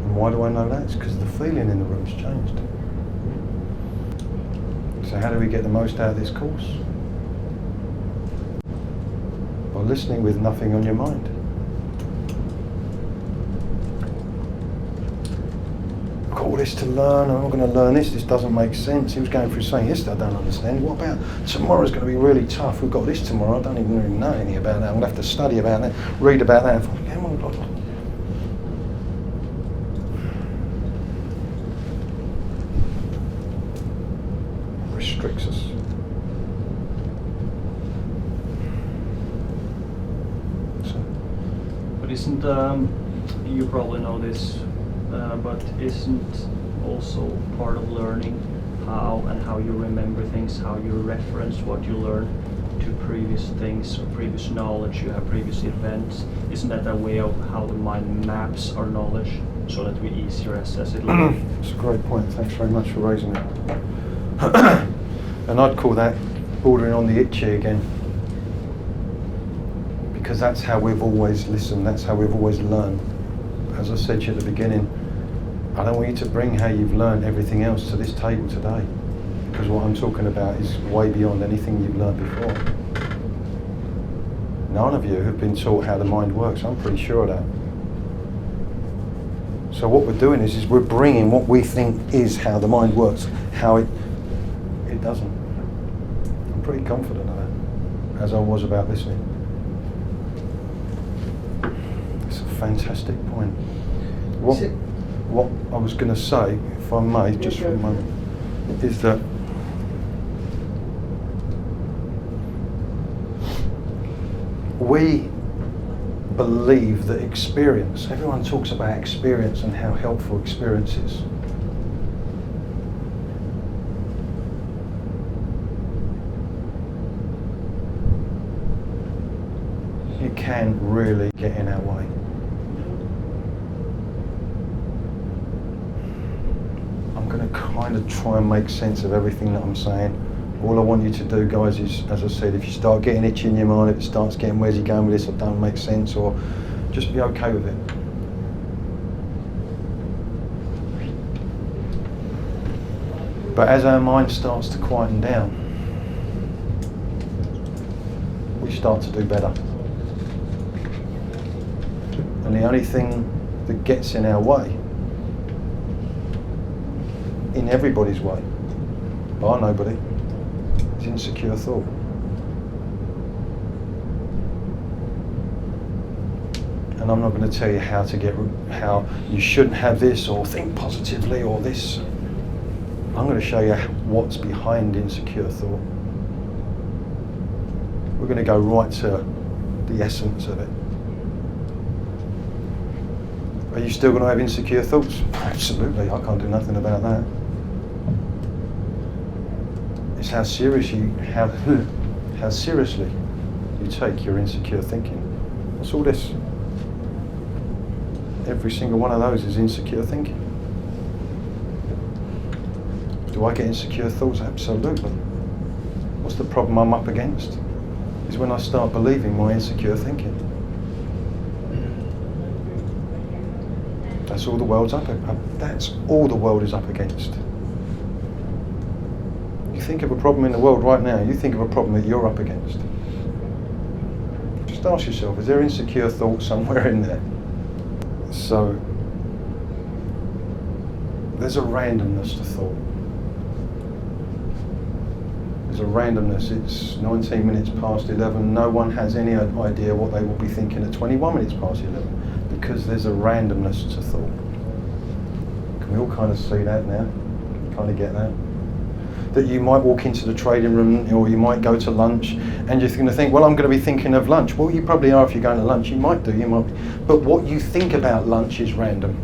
And why do I know that? It's because the feeling in the room's changed. So how do we get the most out of this course? By listening with nothing on your mind. I've got all this to learn, I'm not going to learn this doesn't make sense. He was going through saying yesterday, I don't understand. What about tomorrow's going to be really tough? We've got this tomorrow, I don't even really know anything about that. I'm going to have to study about that, read about that. Restricts us. But isn't, you probably know this, but isn't also part of learning how you remember things, how you reference what you learn to previous things or previous knowledge you have, previous events? Isn't that a way of how the mind maps our knowledge so that we easier assess it later? It's a great point, thanks very much for raising it. And I'd call that bordering on the itchy again. Because that's how we've always listened, that's how we've always learned. As I said to you at the beginning, I don't want you to bring how you've learned everything else to this table today. Because what I'm talking about is way beyond anything you've learned before. None of you have been taught how the mind works, I'm pretty sure of that. So what we're doing is we're bringing what we think is how the mind works, how it doesn't. I'm pretty confident of that, as I was about listening. It's a fantastic point. What I was going to say, if I may, just for a moment, is that we believe that experience, everyone talks about experience and how helpful experience is. It can really get in our way. I'm going to kind of try and make sense of everything that I'm saying. All I want you to do, guys, is, as I said, if you start getting itchy in your mind, if it starts getting, where's he going with this, or don't make sense, or just be okay with it. But as our mind starts to quieten down, we start to do better. And the only thing that gets in our way, in everybody's way, by nobody, is insecure thought. And I'm not going to tell you how you shouldn't have this, or think positively, or this. I'm going to show you what's behind insecure thought. We're going to go right to the essence of it. Are you still going to have insecure thoughts? Absolutely, I can't do nothing about that. It's how seriously you take your insecure thinking. What's all this? Every single one of those is insecure thinking. Do I get insecure thoughts? Absolutely. What's the problem I'm up against? Is when I start believing my insecure thinking. That's all the world's that's all the world is up against. You think of a problem in the world right now, you think of a problem that you're up against. Just ask yourself, is there insecure thought somewhere in there? So, there's a randomness to thought. There's a randomness. It's 19 minutes past 11. No one has any idea what they will be thinking at 21 minutes past 11. because there's a randomness to thought. Can we all kind of see that now? Kind of get that? That you might walk into the trading room, or you might go to lunch, and you're going to think, well, I'm going to be thinking of lunch. Well, you probably are if you're going to lunch. You might do, but what you think about lunch is random.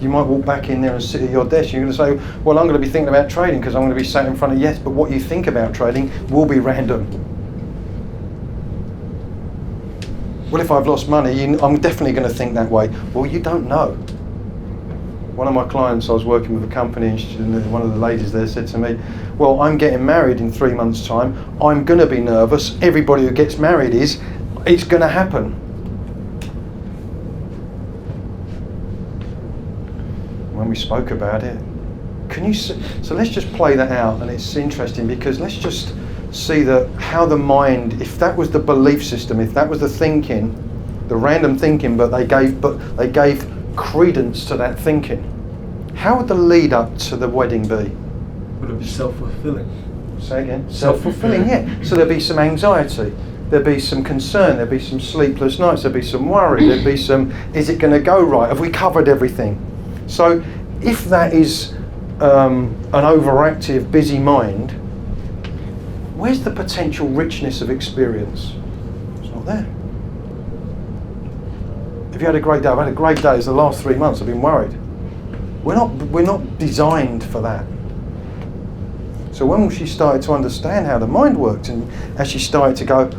You might walk back in there and sit at your desk. You're going to say, well, I'm going to be thinking about trading because I'm going to be sat in front of yes, but what you think about trading will be random. Well, if I've lost money, I'm definitely going to think that way. Well, you don't know. One of my clients, I was working with a company, and one of the ladies there said to me, well, I'm getting married in 3 months' time. I'm going to be nervous. Everybody who gets married it's going to happen. When we spoke about it, can you see? So let's just play that out, and it's interesting because let's just see that how the mind, if that was the belief system, if that was the thinking, the random thinking, but they gave credence to that thinking, how would the lead up to the wedding be? Would it be self-fulfilling? Say again? Self-fulfilling, yeah. So there'd be some anxiety, there'd be some concern, there'd be some sleepless nights, there'd be some worry, there'd be some, is it going to go right? Have we covered everything? So if that is an overactive, busy mind, where's the potential richness of experience? It's not there. If you had a great day, I've had a great day. It's the last 3 months I've been worried. We're not designed for that. So when she started to understand how the mind worked, and as she started to go,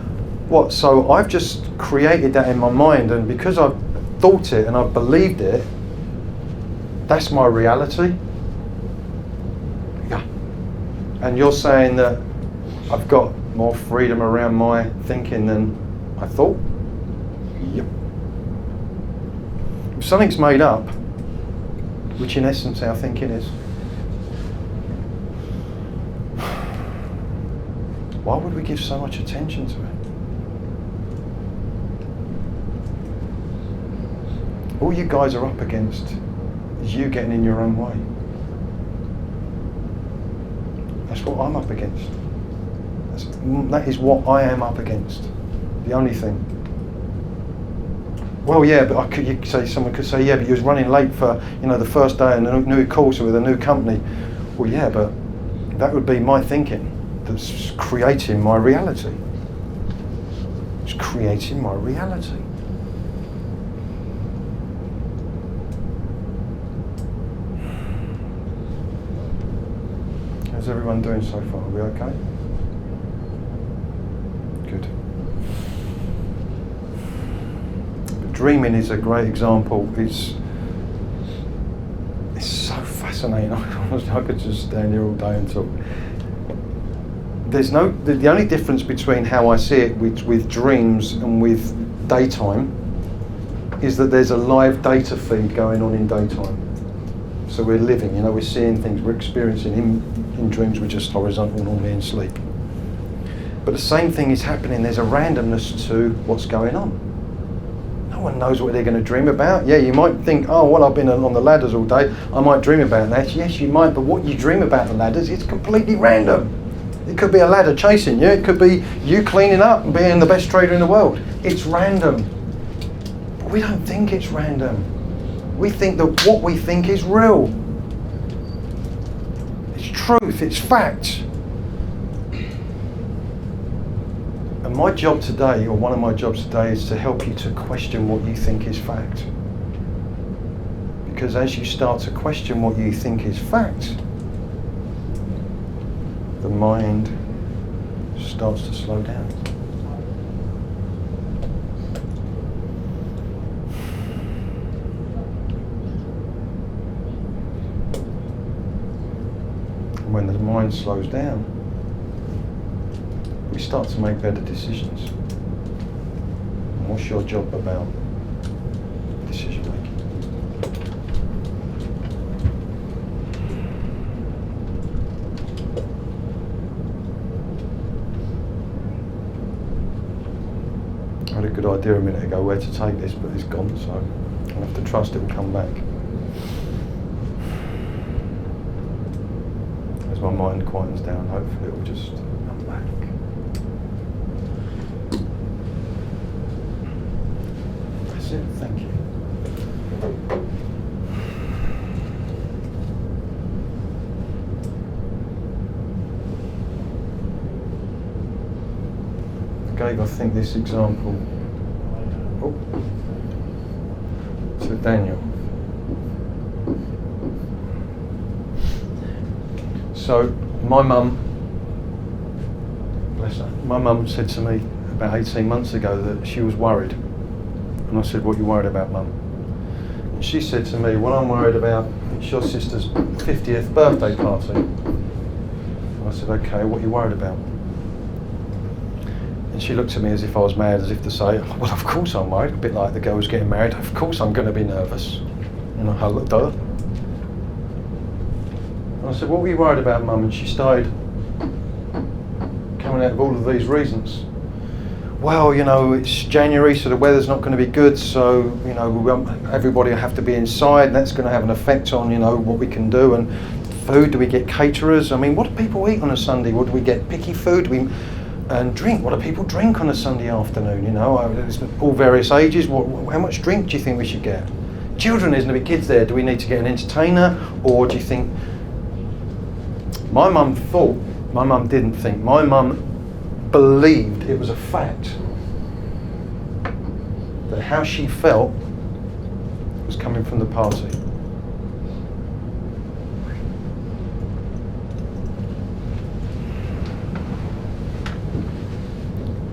what? So I've just created that in my mind, and because I've thought it and I've believed it, that's my reality. Yeah. And you're saying that I've got more freedom around my thinking than I thought? Yep. If something's made up, which in essence our thinking is, why would we give so much attention to it? All you guys are up against is you getting in your own way. That's what I'm up against. That is what I am up against. The only thing. Well, yeah, but someone could say, yeah, but you was running late for the first day in a new course with a new company. Well, yeah, but that would be my thinking that's creating my reality. It's creating my reality. How's everyone doing so far? Are we okay? Good. But dreaming is a great example. It's so fascinating. I could just stand here all day and talk. The only difference between how I see it with dreams and with daytime is that there's a live data feed going on in daytime. So we're living, we're seeing things, we're experiencing. In dreams we're just horizontal normally in sleep. But the same thing is happening. There's a randomness to what's going on. No one knows what they're going to dream about. Yeah, you might think, oh, well, I've been on the ladders all day, I might dream about that. Yes, you might, but what you dream about the ladders is completely random. It could be a ladder chasing you, it could be you cleaning up and being the best trader in the world. It's random. But we don't think it's random. We think that what we think is real. It's truth, it's fact. And my job today, or one of my jobs today, is to help you to question what you think is fact. Because as you start to question what you think is fact, the mind starts to slow down. And when the mind slows down, we start to make better decisions. And what's your job about decision making? I had a good idea a minute ago where to take this, but it's gone, so I'll have to trust it will come back. As my mind quietens down, hopefully it will just come back. gave, I think, this example to Daniel. So my mum, bless her, my mum said to me about 18 months ago that she was worried. And I said, what are you worried about, Mum? And she said to me, well, I'm worried about, it's your sister's 50th birthday party. And I said, okay, what are you worried about? And she looked at me as if I was mad, as if to say, well, of course I'm worried, a bit like the girl who's getting married, of course I'm going to be nervous. And I looked at her. And I said, what were you worried about, Mum? And she started coming out of all of these reasons. Well, you know, it's January, so the weather's not going to be good, so, you know, everybody will have to be inside, and that's going to have an effect on, you know, what we can do. And food, do we get caterers? I mean, what do people eat on a Sunday? What do we get? Picky food? And drink? What do people drink on a Sunday afternoon? You know, there's all various ages. How much drink do you think we should get? Children, there's going to be kids there. Do we need to get an entertainer? Or do you think... My mum didn't think. My mum believed it was a fact that how she felt was coming from the party.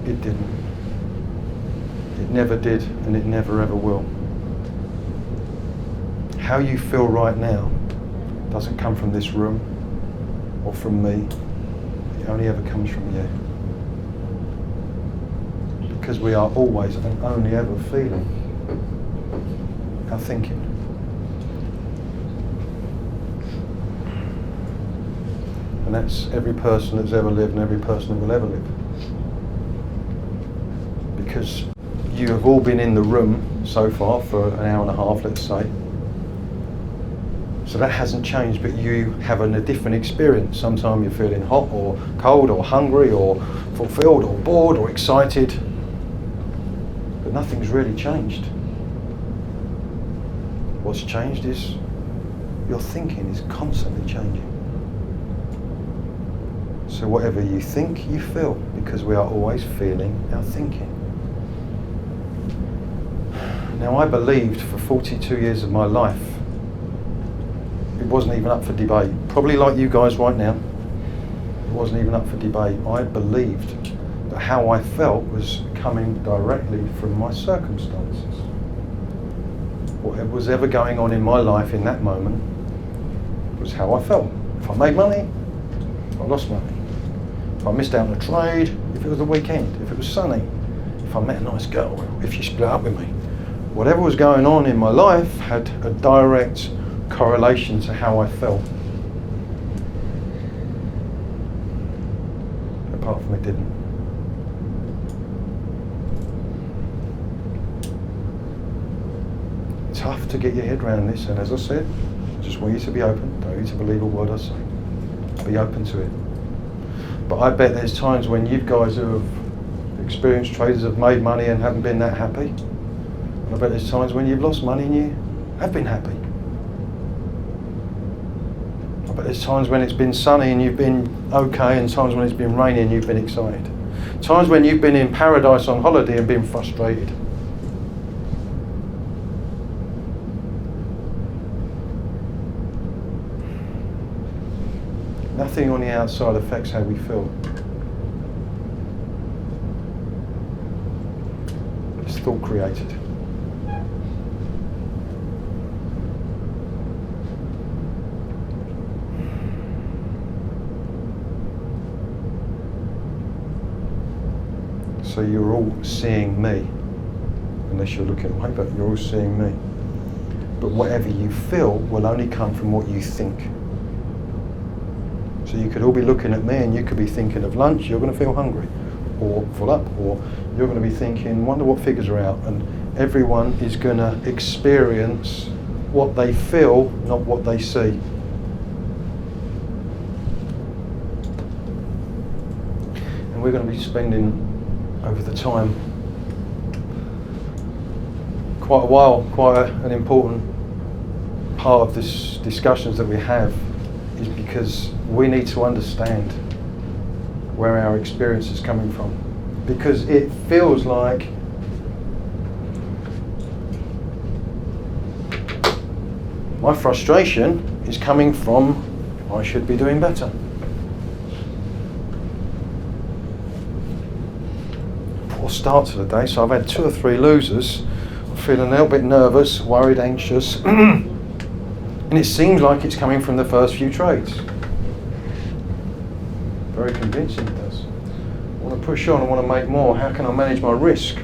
It didn't. It never did, and it never ever will. How you feel right now doesn't come from this room or from me. It only ever comes from you. Because we are always and only ever feeling our thinking. And that's every person that's ever lived and every person that will ever live. Because you have all been in the room so far for an hour and a half, let's say. So that hasn't changed, but you have a different experience. Sometimes you're feeling hot or cold or hungry or fulfilled or bored or excited. But nothing's really changed. What's changed is your thinking is constantly changing. So whatever you think, you feel, because we are always feeling our thinking. Now, I believed for 42 years of my life, it wasn't even up for debate. Probably like you guys right now, it wasn't even up for debate. I believed that how I felt was coming directly from my circumstances. Whatever was ever going on in my life in that moment was how I felt. If I made money, if I lost money. If I missed out on a trade, if it was the weekend, if it was sunny, if I met a nice girl, if she split up with me. Whatever was going on in my life had a direct correlation to how I felt. Apart from it didn't. Tough to get your head around this, and as I said, I just want you to be open. Don't need to believe a word I say. Be open to it. But I bet there's times when you guys who have experienced traders have made money and haven't been that happy. And I bet there's times when you've lost money and you have been happy. I bet there's times when it's been sunny and you've been okay, and times when it's been rainy and you've been excited. Times when you've been in paradise on holiday and been frustrated. Nothing on the outside affects how we feel. It's thought created. So you're all seeing me, unless you're looking away, but you're all seeing me. But whatever you feel will only come from what you think. So you could all be looking at me and you could be thinking of lunch, you're going to feel hungry or full up, or you're going to be thinking, wonder what figures are out, and everyone is going to experience what they feel, not what they see. And we're going to be spending over the time quite a while, an important part of this discussions that we have is because we need to understand where our experience is coming from. because it feels like my frustration is coming from I should be doing better. Poor start to the day, so I've had 2 or 3 losers. I'm feeling a little bit nervous, worried, anxious, and it seems like it's coming from the first few trades. Very convincing it does. I want to push on, I want to make more. How can I manage my risk?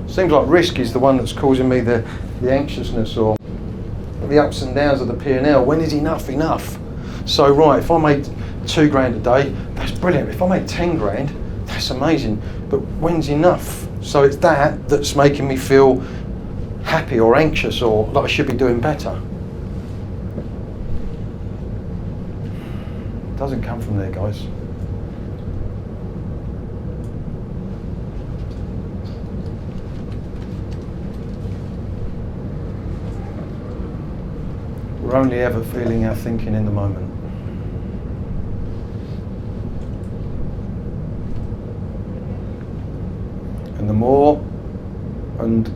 Seems like risk is the one that's causing me the anxiousness or the ups and downs of the P&L. When is enough enough? So right, if I made £2 a day, that's brilliant. If I made 10 grand, that's amazing. But when's enough? So it's that's making me feel happy or anxious or like I should be doing better. It doesn't come from there, guys. We're only ever feeling our thinking in the moment. And the more, and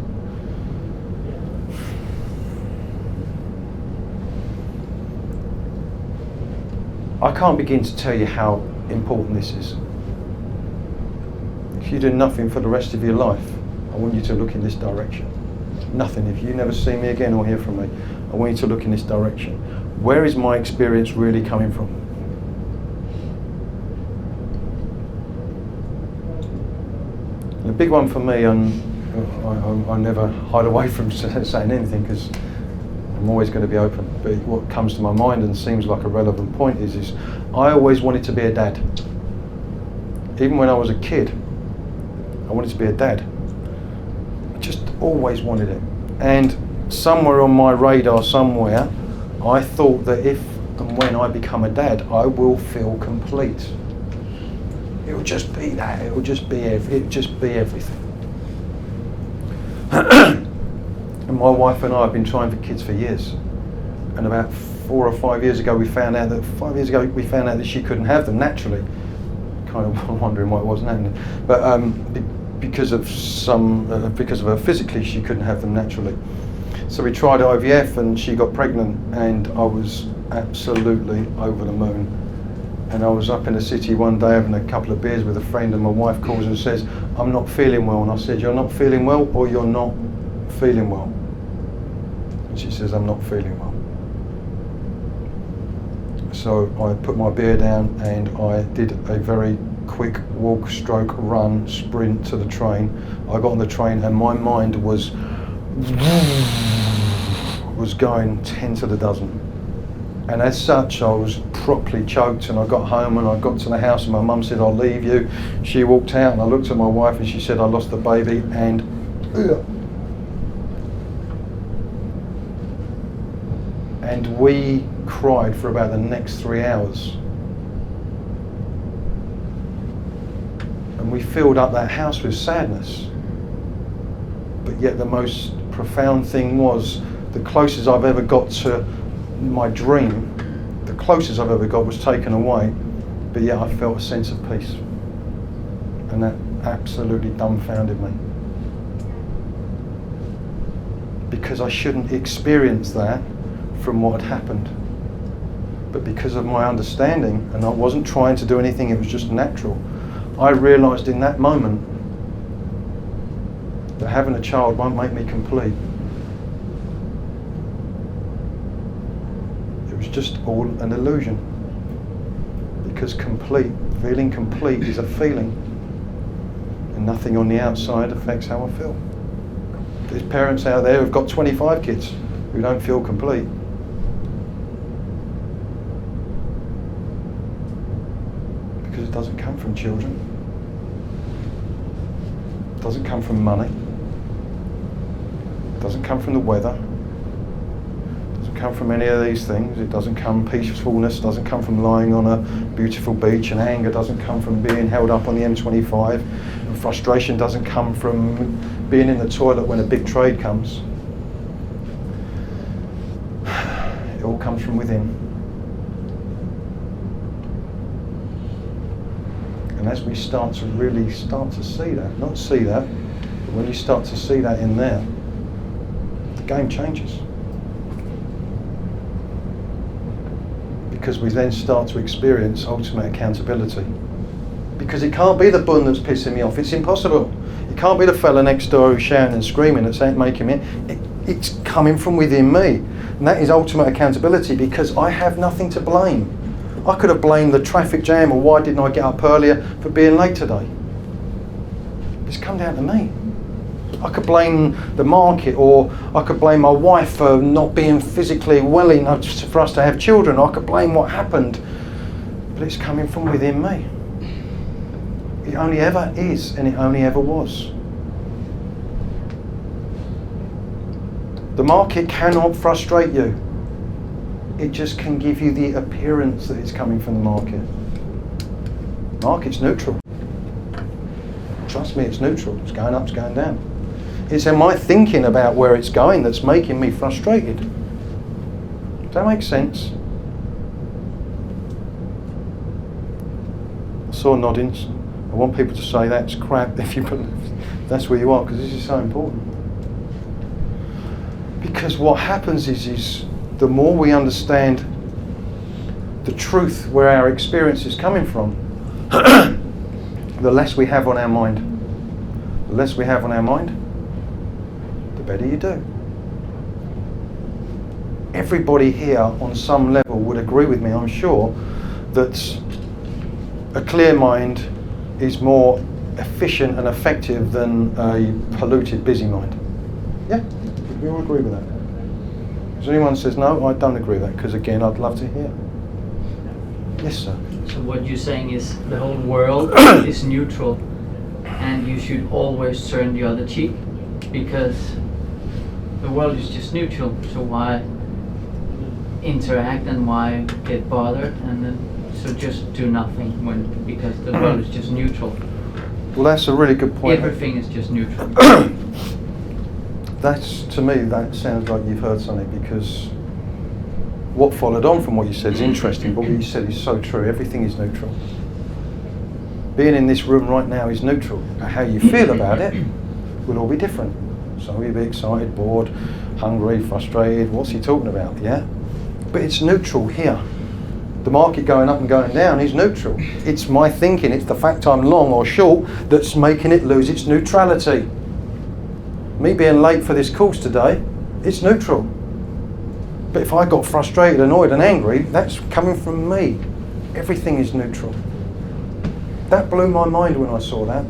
I can't begin to tell you how important this is. If you do nothing for the rest of your life, I want you to look in this direction. Nothing. If you never see me again or hear from me, I want you to look in this direction. Where is my experience really coming from? The big one for me, and I never hide away from saying anything because I'm always going to be open, but what comes to my mind and seems like a relevant point is I always wanted to be a dad. Even when I was a kid, I wanted to be a dad. I just always wanted it. And somewhere on my radar somewhere, I thought that if and when I become a dad, I will feel complete. It will just be that. It will just be everything. And my wife and I have been trying for kids for years. And about 4 or 5 years ago, we found out that she couldn't have them naturally. Kind of wondering why it wasn't happening. But because of her physically, she couldn't have them naturally. So we tried IVF and she got pregnant, and I was absolutely over the moon. And I was up in the city one day having a couple of beers with a friend, and my wife calls and says, I'm not feeling well. And I said, you're not feeling well or you're not feeling well? And she says, I'm not feeling well. So I put my beer down and I did a very quick walk, stroke, run, sprint to the train. I got on the train and my mind was going 10 to the dozen. And as such, I was properly choked, and I got home and I got to the house and my mum said, I'll leave you. She walked out and I looked at my wife and she said, I lost the baby, and we cried for about the next 3 hours. And we filled up that house with sadness. But yet the most profound thing was, the closest I've ever got to my dream, the closest I've ever got was taken away, but yet I felt a sense of peace. And that absolutely dumbfounded me. Because I shouldn't experience that from what had happened. But because of my understanding, and I wasn't trying to do anything, it was just natural, I realised in that moment that having a child won't make me complete. It was just all an illusion. Because feeling complete is a feeling. And nothing on the outside affects how I feel. There's parents out there who've got 25 kids who don't feel complete. Because it doesn't come from children. It doesn't come from money. It doesn't come from the weather. It doesn't come from any of these things. It doesn't come peacefulness, doesn't come from lying on a beautiful beach, and anger doesn't come from being held up on the M25, and frustration doesn't come from being in the toilet when a big trade comes. It all comes from within. And as we start to really start to see that, not see that, but when you start to see that in there, the game changes. Because we then start to experience ultimate accountability. Because it can't be the bun that's pissing me off, it's impossible. It can't be the fella next door who's shouting and screaming that's making me, it's coming from within me. And that is ultimate accountability, because I have nothing to blame. I could have blamed the traffic jam, or why didn't I get up earlier for being late today. It's come down to me. I could blame the market, or I could blame my wife for not being physically well enough for us to have children. I could blame what happened, but it's coming from within me. It only ever is, and it only ever was. The market cannot frustrate you. It just can give you the appearance that it's coming from the market. Market's neutral. Trust me, it's neutral. It's going up, it's going down. It's my thinking about where it's going that's making me frustrated. Does that make sense? I saw noddings. I want people to say that's crap if you believe that's where you are, because this is so important. Because what happens is the more we understand the truth where our experience is coming from, the less we have on our mind. The less we have on our mind, the better you do. Everybody here on some level would agree with me, I'm sure, that a clear mind is more efficient and effective than a polluted, busy mind. Yeah, we all agree with that. If anyone says no, I don't agree with that, because again, I'd love to hear. Yes, sir. So what you're saying is the whole world is neutral, and you should always turn the other cheek, because the world is just neutral. So why interact and why get bothered, and then so just do nothing because the world is just neutral. Well, that's a really good point. Everything is just neutral. That's, to me, that sounds like you've heard something, because what followed on from what you said is interesting, but what you said is so true. Everything is neutral. Being in this room right now is neutral. Now, how you feel about it will all be different. Some of you will be excited, bored, hungry, frustrated. What's he talking about? Yeah? But it's neutral here. The market going up and going down is neutral. It's my thinking, it's the fact I'm long or short that's making it lose its neutrality. Me being late for this course today, it's neutral. But if I got frustrated, annoyed and angry, that's coming from me. Everything is neutral. That blew my mind when I saw that.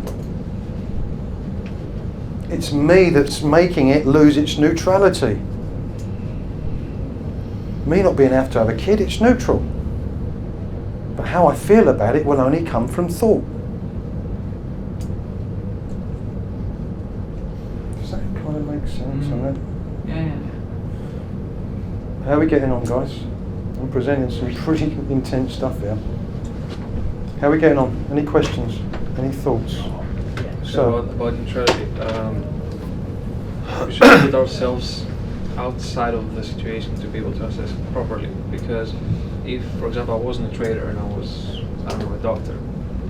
It's me that's making it lose its neutrality. Me not being able to have a kid, it's neutral. But how I feel about it will only come from thought. Does that kind of make sense? Yeah. How are we getting on, guys? I'm presenting some pretty intense stuff here. How are we getting on? Any questions? Any thoughts? So about neutrality, we should put ourselves outside of the situation to be able to assess it properly. Because if, for example, I wasn't a trader and I was, I don't know, a doctor,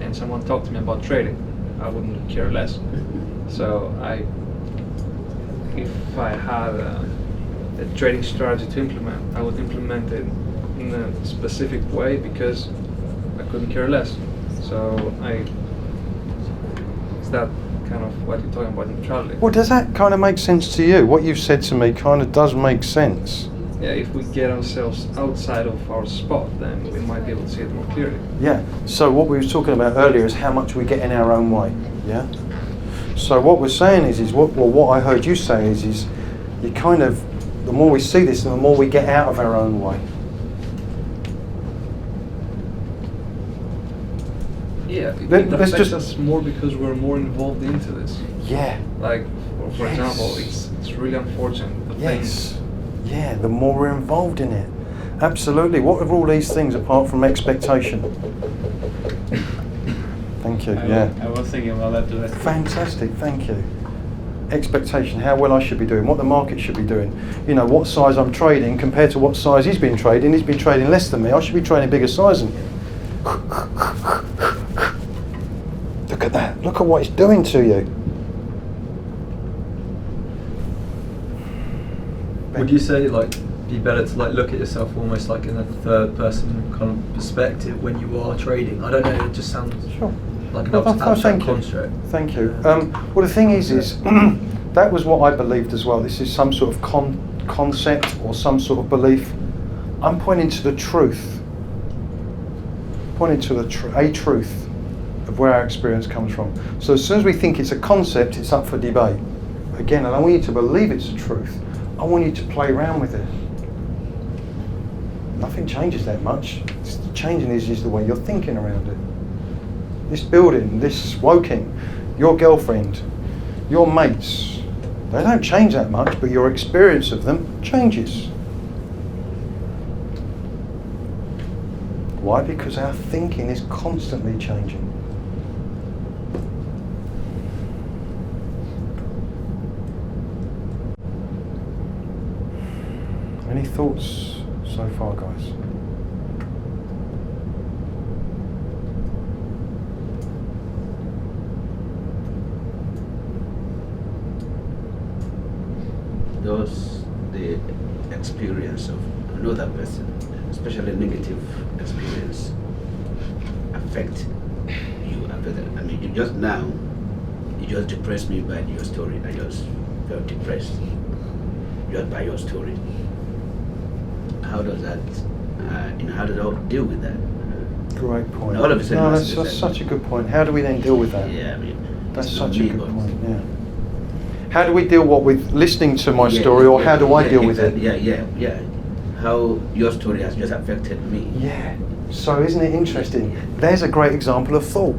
and someone talked to me about trading, I wouldn't care less. So if I had a trading strategy to implement, I would implement it in a specific way because I couldn't care less. So is that kind of what you're talking about neutrality? Well, does that kind of make sense to you? What you've said to me kind of does make sense. Yeah, if we get ourselves outside of our spot, then we might be able to see it more clearly. Yeah, so what we were talking about earlier is how much we get in our own way, yeah? So what we're saying is what I heard you say is you kind of, the more we see this, the more we get out of our own way. Yeah, it affects us more because we're more involved into this. Yeah. Like, for example, it's really unfortunate. Yes. Yeah, the more we're involved in it. Absolutely. What are all these things apart from expectation? Thank you. I was thinking about that today. Fantastic. Thank you. Expectation, how well I should be doing, what the market should be doing. You know, what size I'm trading compared to what size he's been trading. He's been trading less than me. I should be trading bigger size than him. Look at that. Look at what it's doing to you. Would you say like be better to like look at yourself almost like in a third person kind of perspective when you are trading? I don't know. It just sounds like an abstract construct. Thank you. Well, the thing is that was what I believed as well. This is some sort of concept or some sort of belief. I'm pointing to the truth. Pointing to a truth of where our experience comes from. So as soon as we think it's a concept, it's up for debate. Again, I don't want you to believe it's the truth. I want you to play around with it. Nothing changes that much. It's changing is the way you're thinking around it. This building, this Woking, your girlfriend, your mates, they don't change that much, but your experience of them changes. Why? Because our thinking is constantly changing. Any thoughts so far, guys? The experience of another person, especially negative experience, affect you after that. I mean, you just depressed me by your story. I just felt depressed just by your story. How does that, how do I deal with that? Great point. All of a sudden, that's such a good point. How do we then deal with that? Yeah, I mean, that's such a good point. Yeah. How do we deal with listening to my story, or how do I deal with it? Yeah. How your story has just affected me. Yeah. So isn't it interesting? There's a great example of thought.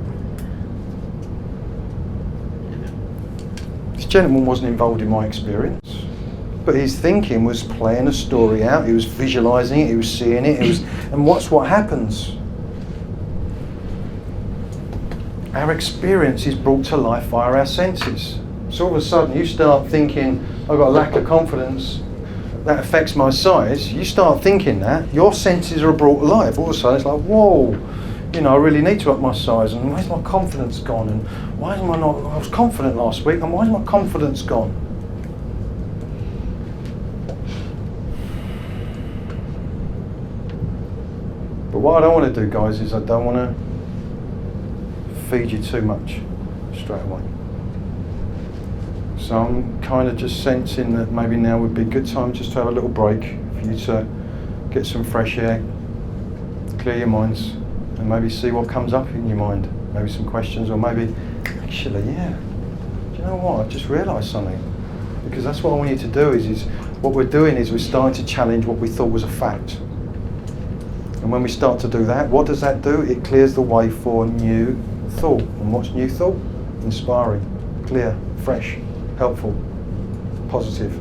This gentleman wasn't involved in my experience, but his thinking was playing a story out. He was visualising it. He was seeing it. And watch what happens. Our experience is brought to life via our senses. So all of a sudden you start thinking, I've got a lack of confidence, that affects my size. You start thinking that, your senses are brought to life. All of a sudden it's like, whoa, I really need to up my size, and where's my confidence gone? And why am I not, I was confident last week, and why is my confidence gone? But what I don't want to do, guys, is I don't want to feed you too much straight away. So I'm kind of just sensing that maybe now would be a good time just to have a little break for you to get some fresh air, clear your minds, and maybe see what comes up in your mind. Maybe some questions, or maybe, actually, yeah, do you know what, I've just realised something. Because that's what I want you to do is what we're doing is we're starting to challenge what we thought was a fact. And when we start to do that, what does that do? It clears the way for new thought. And what's new thought? Inspiring, clear, fresh, helpful, positive.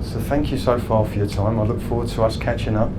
So thank you so far for your time. I look forward to us catching up.